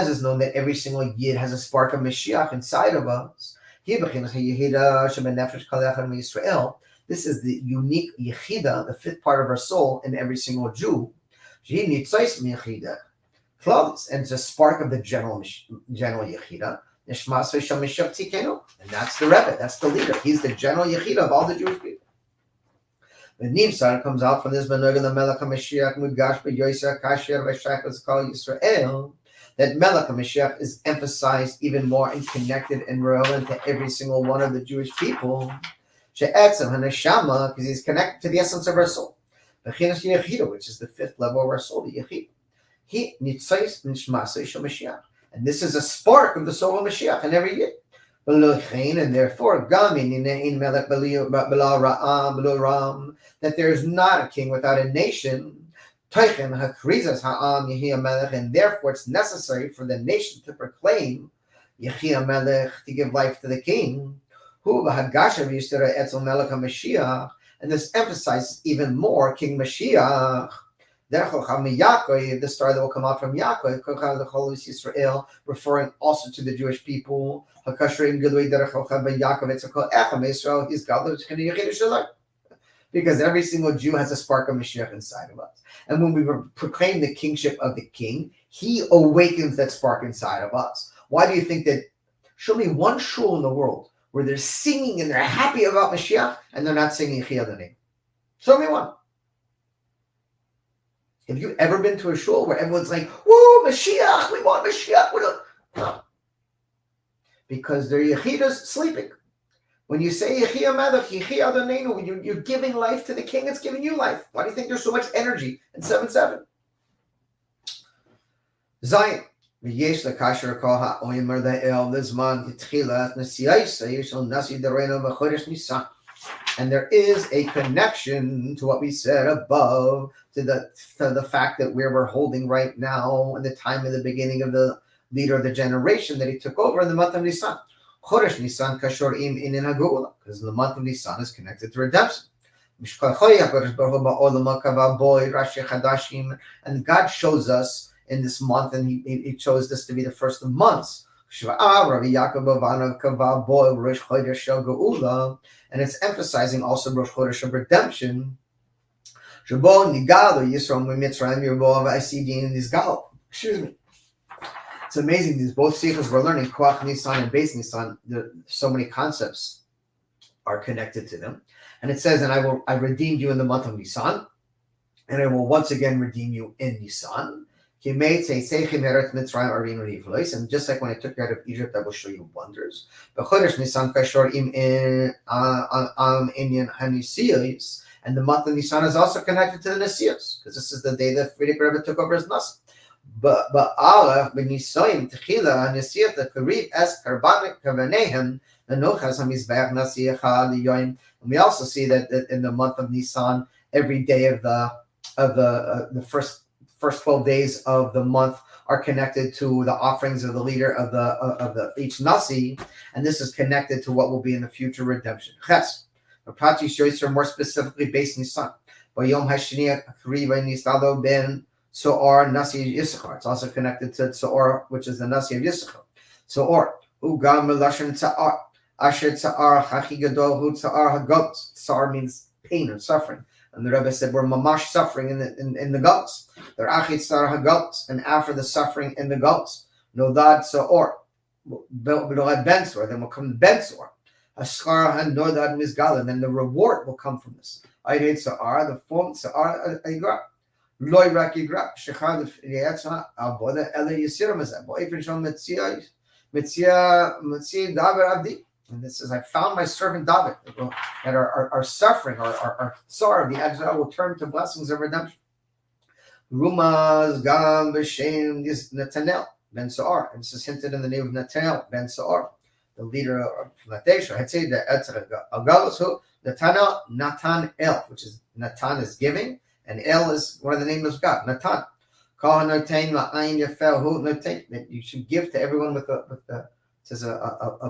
is known that every single Yid has a spark of Mashiach inside of us. This is the unique Yechida, the fifth part of our soul in every single Jew. And it's a spark of the general Yechida. And that's the Rebbe, that's the leader. He's the general Yechida of all the Jewish people. The Nimsar comes out from this Melech HaMashiach Mugash B'Yosef Kasher V'Shachas Kol Yisrael, that Melech HaMashiach is emphasized even more and connected and relevant to every single one of the Jewish people. She'etzem HaNeshama, because he's connected to the essence of our soul. B'chinas Yechida, which is the fifth level of our soul, the Yechida. He Nitzais Nishmasei Shel Mashiach. And this is a spark of the soul of Mashiach in every year. And therefore, that there is not a king without a nation. And therefore, it's necessary for the nation to proclaim Yehi Melech, to give life to the king. And this emphasizes even more King Mashiach. The star that will come out from Yaakov, referring also to the Jewish people. Because every single Jew has a spark of Mashiach inside of us. And when we proclaim the kingship of the king, he awakens that spark inside of us. Why do you think that? Show me one shul in the world where they're singing and they're happy about Mashiach and they're not singing Yechiyah name. Show me one. Have you ever been to a shul where everyone's like, whoa, Mashiach, we want Mashiach? No. Because their Yechida's sleeping. When you say Yechiyah Melech, Yechiyah Adonenu, when you're giving life to the king, it's giving you life. Why do you think there's so much energy in 7-7? Zion. ויש לקשר כל האומר לאל לזמן תחילת נסיעיסה ישל נשיא דרנו בחודש ניסן. And there is a connection to what we said above, to the fact that where we're holding right now in the time of the beginning of the leader of the generation that he took over in the month of Nisan. Chodesh Nisan kashor im inin hagula, because the month of Nisan is connected to redemption. And God shows us in this month, and he chose this to be the first of months. And it's emphasizing also Rosh Chodesh of redemption. Excuse me. It's amazing. These both sikhs we're learning, Koach Nisan and Beis Nisan, so many concepts are connected to them. And it says, and I redeemed you in the month of Nisan, and I will once again redeem you in Nisan. And just like when I took you out of Egypt, I will show you wonders. And the month of Nisan is also connected to the Nesios, because this is the day that Frierdiker Rebbe took over as Nasi. But Aleph b'Nisoyim Techila Nesiyat Karib Es Karbanik Kavanehem Nanochas Hamizbeach Nasiyacha Liyoim. And we also see that in the month of Nisan, every day of the first 12 days of the month are connected to the offerings of the leader of the each Nasi, and this is connected to what will be in the future redemption. Ches. Prati shows more specifically based Nisan. Bayom Hashini Kriva Nisado Ben Soor Nasi Yisachar. It's also connected to Soor, which is the Nasi of Yisachar. Soor Ugam Melashan Tsa'ar Asher Tsa'ar Hachi Gadol Hu Tsa'ar Hagos. Tsa'ar means pain and suffering. And the Rebbe said we're mamash suffering in the guts. They're achit Tsa'ar Hagos, and after the suffering in the guts, Nodad Soor Ben Soor. Then will come Ben Soor. Ashkar and Nodad Mizgal, and then the reward will come from this. Aydei Tsa'ar, the form Tsa'ar Agra. Loy Rakigra, Shechad Yetza, Aboda Ele Yisir Mazab, Boyfriend Metzia David Abdi. And this is, I found my servant David, that our suffering, our sorrow, the exile will turn to blessings of redemption. Rumaz Gam B'Shem Natanel Ben Saar. And this is hinted in the name of Natanel Ben Saar, the leader of Latesha. I'd say that Etzer Agalos who Natanel Natan El, which is Natan is giving. And El is one of the names of God, Natan. That you should give to everyone with a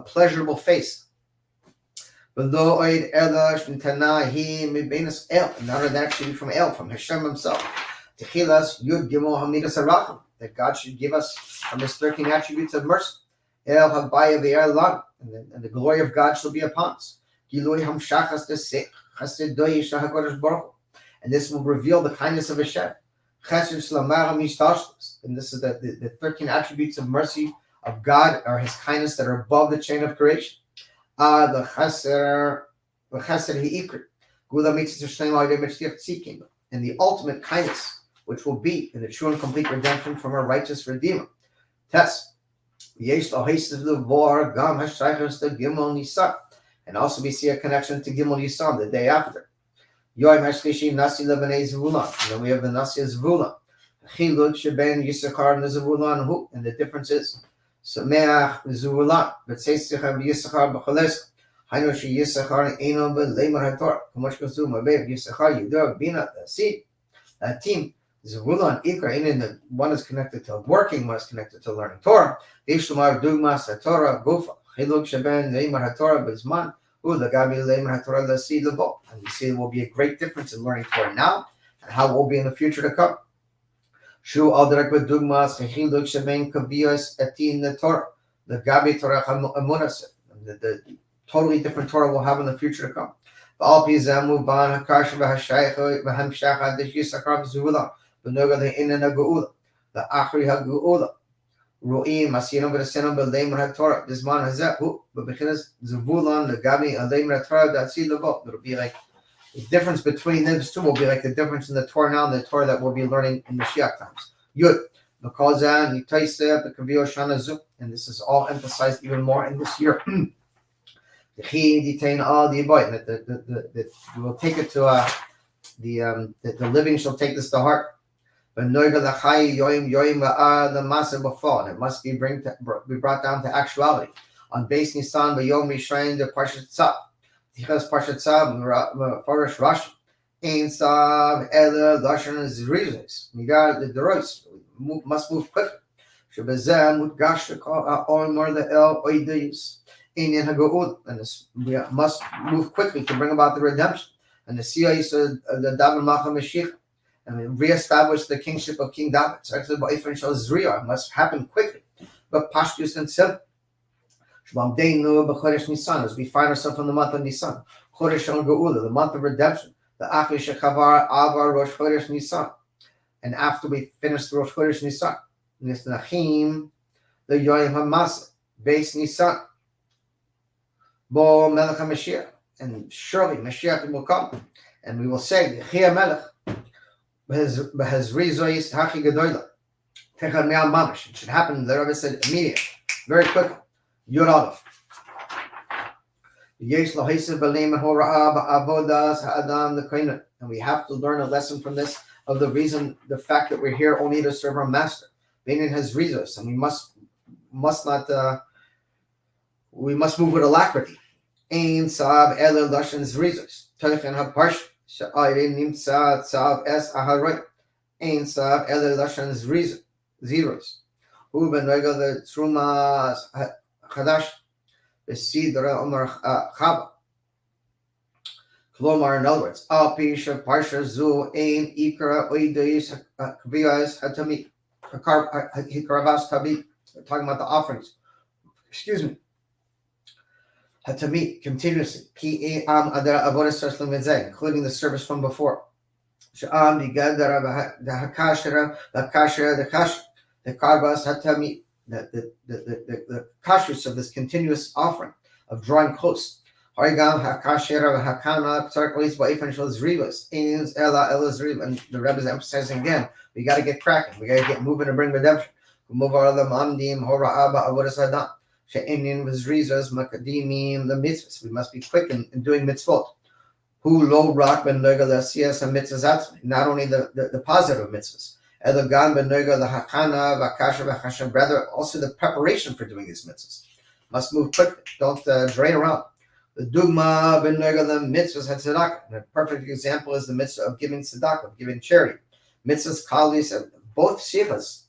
pleasurable face. And none of that should be from El, from Hashem himself. That God should give us from his 13 attributes of mercy. And the glory of God shall be upon us. And this will reveal the kindness of Hashem. And this is the 13 attributes of mercy of God, are his kindness that are above the chain of creation. And the ultimate kindness, which will be in the true and complete redemption from a righteous Redeemer. Test. And also we see a connection to Gimel Nisan, the day after. Yoim Hashlishi Nasi Lebanei Zevulun. And then we have the Nasi of Zevulun. Chiluk Sheben Yisachar and the Zevulun Hu. And the difference is Sameach Zevulun. But Seisachar Yisachar B'Chalesk. Hainu Shi Yisachar Eino B'Leimar HaTorah. Kamosh Kazu Mabev Yisachar Yudor Bina. The seed. That team. Zevulun Ikra. And the one is connected to working, one is connected to learning Torah. Ishlamar Dugmas HaTorah Gufa. Chiluk Sheben Leimar HaTorah B'Zman. And you see there will be a great difference in learning Torah now and how it will be in the future to come. The totally different Torah we'll have in the future to come. The difference between those two will be like the difference in the Torah now and the Torah that we'll be learning in Moshiach times. And this is all emphasized even more in this year. That we'll take it to the living shall take this to heart. It must be brought down to actuality. On Beis Nisan, B'Yom Rishon, the Parshat Tzav. Tichas Parshat Tzav, Farish Rashi. Ein Tzav, Ele, Lashon, Zrizis. Migar, the Derois. Must move quickly. Shebezeh, Mutgash, Or Nor the El, Oidis. Ein Haga'ud. And we must move quickly to bring about the redemption. And the Siyah is the David Malcham Mashiach. And reestablish the kingship of King David. So actually, Zriyah must happen quickly, but pashtus and simple. As we find ourselves in the month of Nisan, the month of redemption, the Achish Chavar Avar Rosh Chodesh Nisan, and after we finish the Rosh Chodesh Nisan, Nisnachim, the Yoyim Hamas, Beis Nisan, Bo Melech HaMashiach, and surely Mashiach will come, and we will say, Yechia Melech. It should happen, the Rebbe said, immediately, very quickly. Yud Aleph. And we have to learn a lesson from this of the fact that we're here only to serve our master. Benin has reasons, and we must move with alacrity. Ein Sav Ele Lashon's reasons. Tolchen HaParsh. Sha'ayrin Nimtza Tzav Es Aharoy. Ein Sav Ele Lashon's zeros. Hu Ben Rega the Truma Chadash. Besidra Omar Chaba. Klomar, in other words, Al Pisha Parsha Zu Ein Ikra Oideis Kvias Hatami Hikaravas Tabi. We're talking about the offerings. Excuse me. Hatami continuously. Ki am adara avodas including the service from before. Sha'am digadara the hakashara the kasha the kash the karbas hatami the kashus of this continuous offering of drawing close. Harigam hakashara hakana tzarklis ba'ifan shel zrivas ins ela zriv, and the Rebbe is emphasizing again. We got to get cracking. We got to get moving to bring redemption. Move our other mamdim hora'aba avodas adam. She'enin v'zrizas makadimim the mitzvahs. We must be quick in doing mitzvot. Who lo rak ben noga l'asiyas mitzvahs. Not only the positive mitzvahs. Elogan ben noga l'hakana v'akasha v'chashem. Rather, also the preparation for doing these mitzvahs. Must move quickly. Don't drain around. The dugma ben noga the mitzvahs had tzedakah. And a perfect example is the mitzvah of giving tzedakah, of giving charity. Mitzvahs kalis, both shivas,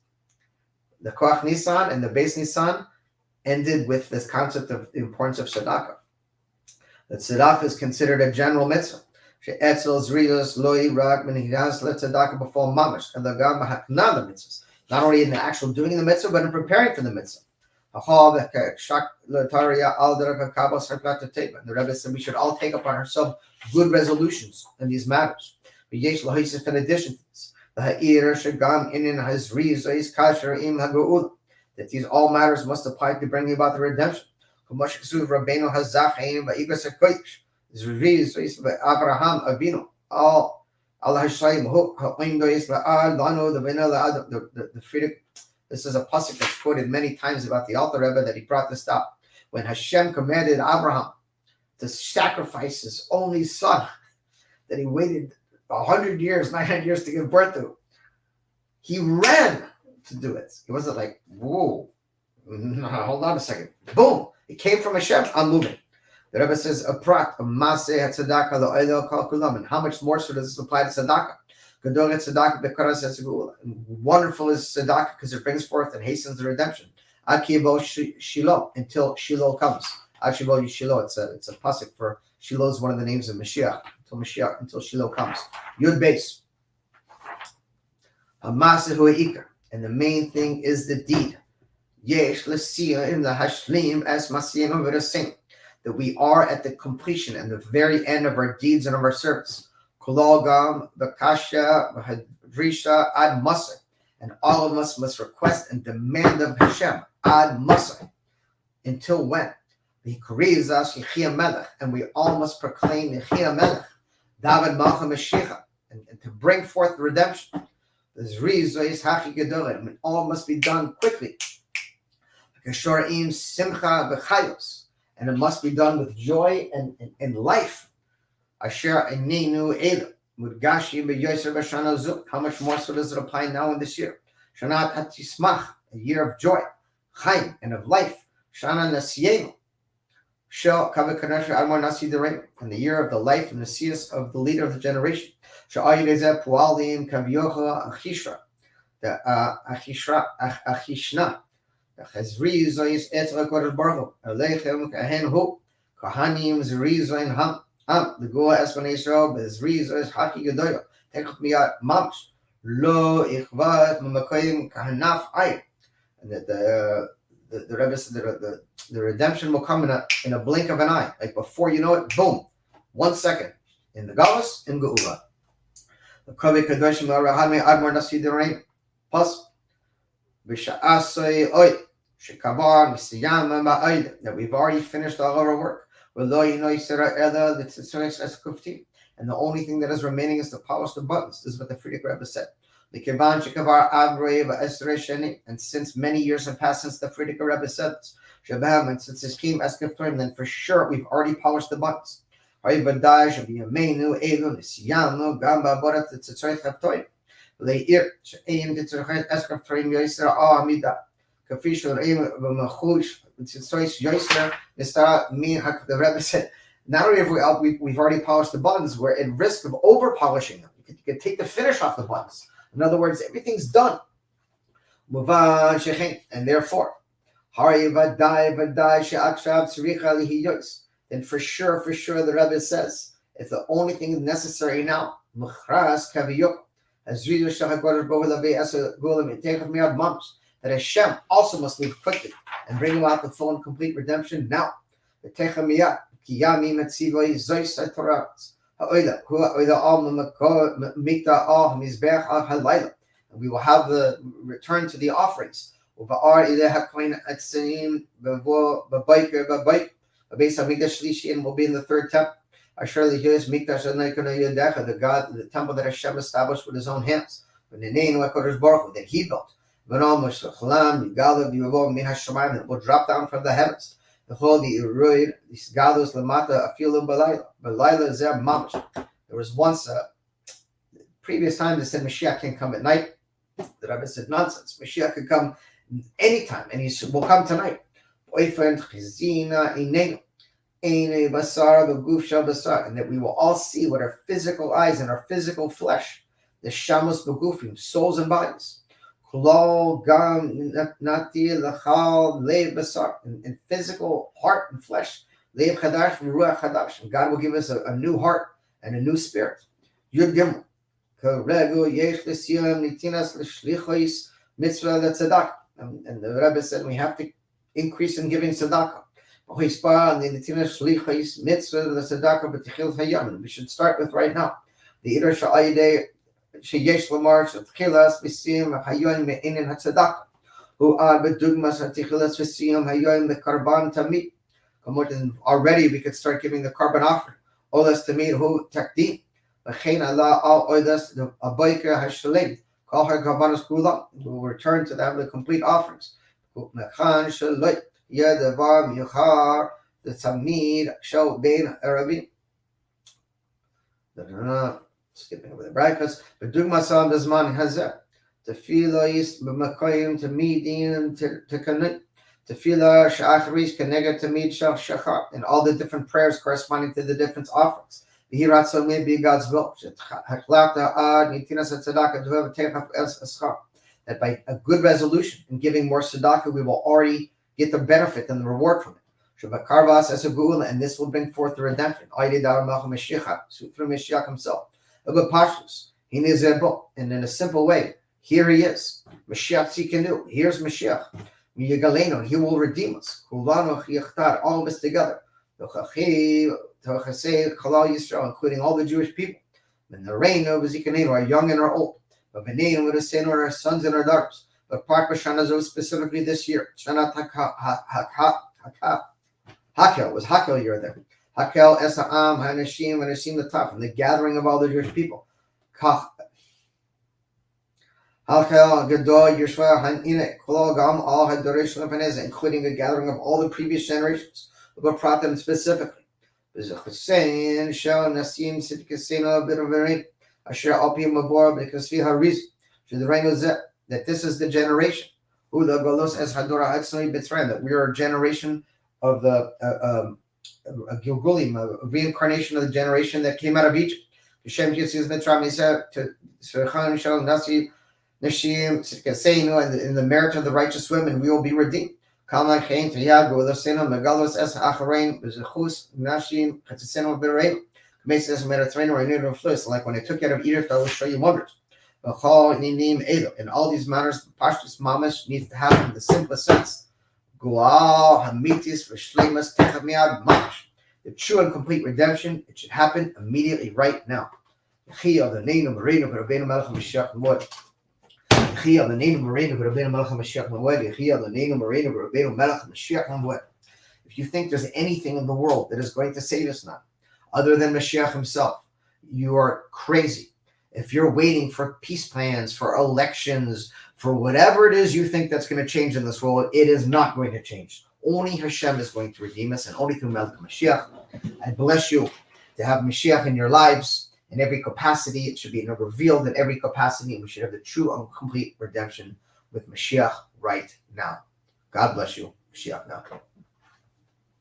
the Koach Nisan and the Beis Nisan, ended with this concept of the importance of tzedakah. That tzedakah is considered a general mitzvah. She'etzel zrius loy rak menihdas let tzedakah before mamash and the gam b'hakna the mitzvahs. Not only in the actual doing the mitzvah, but in preparing for the mitzvah. The Rebbe said we should all take upon ourselves good resolutions in these matters. In addition to this, that these all matters must apply to bringing about the redemption. Abraham Avinu, all Allah Hashem, the freedom. This is a pasuk that's quoted many times about the Alter Rebbe that he brought this up. When Hashem commanded Abraham to sacrifice his only son, that he waited 100 years, 900 years to give birth to, he ran to do it. It wasn't like, whoa, hold on a second. Boom. It came from Hashem. I'm moving. The Rebbe says, a prat, a maseh tzedakah, the oil kol kulam. And how much more so does this apply to tzedakah? Gadol tzedakah bekaras etzegula. Wonderful is tzedakah because it brings forth and hastens the redemption. Ad kibo Shiloh, until Shiloh comes. Ad kibo Shiloh. It's a pasuk for Shiloh is one of the names of Mashiach. Until Shiloh comes. Yud Beis. Hamaseh hu ikar. And the main thing is the deed. Yesh l'siyah in the hashlim as masiyim v'rasim. That we are at the completion and the very end of our deeds and of our service. Kologam, Bakasha, Hadrisha, Ad Masr. And all of us must request and demand of Hashem, Ad Masr. Until when? The Kurizas Yechia Melech. And we all must proclaim Yechia Melech, David Malcham Mashiach, and to bring forth the redemption. The Zrizois Hachi Gedolim. And all must be done quickly. Keshorim Simcha V'chayos. And it must be done with joy and life. Asher Enenu Elu. Mudgashi b'yoser b'shana zu. How much more so does it apply now in this year? Shana hatismach, a year of joy, chaim, and of life. Shana nasienu. Shel kavikanesh admor nasi derei, and the year of the life and nasius of the leader of the generation. Sha'ayidezeh pualim kavyocha achishra. The achishna. The chezri zois etzra kodesh baruch hu. Aleichem kahen hu. Kahanim zri zoin ham. The Goa Espan Israel bezri zois haki gedoyo. Tekach miyat mamash. Lo ichvat mamakoyim kahanaf ayin. And that the Rebbe said that the redemption will come in a blink of an eye. Like before you know it, boom. 1 second. In the Galus, in Geula. The Kavi Kadoshim Arahame Admor Nasi Derain. Plus, Bisha'asai Oy. Shekavar Misiyama Ma'aid. That we've already finished all of our work. And the only thing that is remaining is to polish the buttons. This is what the Frierdiker Rebbe said. And since many years have passed since the Frierdiker Rebbe said this, and since this came as Kiftorim, then for sure we've already polished the buttons. The Rebbe said, not only have we've already polished the buttons, we're at risk of over polishing them. You could take the finish off the buttons. In other words, everything's done. And therefore, then for sure, the Rebbe says, if the only thing necessary now, that Hashem also must leave quickly and bring about the full and complete redemption now. And we will have the return to the offerings. The base of Mikdash Shlishi and will be in the third temple. The God, the temple that Hashem established with his own hands. That he built. It will drop down from the heavens. There was once a previous time they said Mashiach can come at night. The Rebbe said nonsense. Mashiach could come anytime, and he will come tonight. And that we will all see with our physical eyes and our physical flesh, the shamus begufim, souls and bodies. In physical heart and flesh, and God will give us a new heart and a new spirit. Yud Gimel. And the Rebbe said we have to increase in giving tzedakah. We should start with right now. The Ider Sha'ayideh Sheyesh Lamar Shatchilas Visim Hayon Me'inin HaTzedakah who are Bedugmas Hatchilas Visim Hayon the Karban Tamid. Already we could start giving the carbon offering. Olas Tamid Hu Takdim. L'chein Allah Al Oidas the Abayka Hashalem. Call her Karbanos Kula. We will return to the complete offerings. Mechan Shalot Yadavar Yuchar the Tamid Shal Bein Arabin. Skipping over the brackets, but Dugmasam Bezman Hazar. Tefila is B'Makoyim Tamidin to Tefila Sha'acharis Kenega Tamid Shach Shachar, and all the different prayers corresponding to the different offerings. Vihiratzo may be God's will. That by a good resolution and giving more tzedakah, we will already get the benefit and the reward from it. And this will bring forth the redemption. Through Mashiach himself. And in a simple way, here he is. Mashiach Tzikenu. Here's Mashiach. He will redeem us. All of us together. Including all the Jewish people. And the reign of Zikanu, our young and our old. But our sons and our daughters. But Park B'Shana specifically this year. Shanat Hakel was Hakel year there. Hakel Esa'am Hanashim Hanashim the top, and the gathering of all the Jewish people. Hakel Gadol Yeshua Hanine Kol Gam All Hadorish Lepanez, including a gathering of all the previous generations, but brought them specifically. Hussein Shel Nasim Sitkasino Bidaveri Asher Alpi Mavor because Fiha reason. That this is the generation. Uda Golos as Hadora Atzoi Bitzran, that we are a generation of the Gilgulim, a reincarnation of the generation that came out of Egypt. Hashem Yitzis Mitzrayim to Serchan Shalom Nasi Nashim Kasenu, and in the merit of the righteous women we will be redeemed. Kalma Chain Tiyad Golaseno Megalos Es Acharain Bezechus Nashim Chatzeno Berain. Meses Mediterranean or Near Fluis, like when I took you out of Egypt, I will show you wonders. In all these matters, the Pashtus Mamash needs to happen in the simplest sense. Gual Hamitis Vishlemas Techamiad Mamash. The true and complete redemption, it should happen immediately right now. The name of Marina for Rabbeinu Melech Mashiach Moed. The name of Marina for Rabbeinu Melech Mashiach Moed. The name of Marina for Rabbeinu Melech Mashiach Moed. If you think there's anything in the world that is going to save us now, other than Mashiach himself, you are crazy. If you're waiting for peace plans, for elections, for whatever it is you think that's going to change in this world, it is not going to change. Only Hashem is going to redeem us, and only through Melech Mashiach. I bless you to have Mashiach in your lives in every capacity. It should be revealed in every capacity, and we should have the true and complete redemption with Mashiach right now. God bless you. Moshiach Now.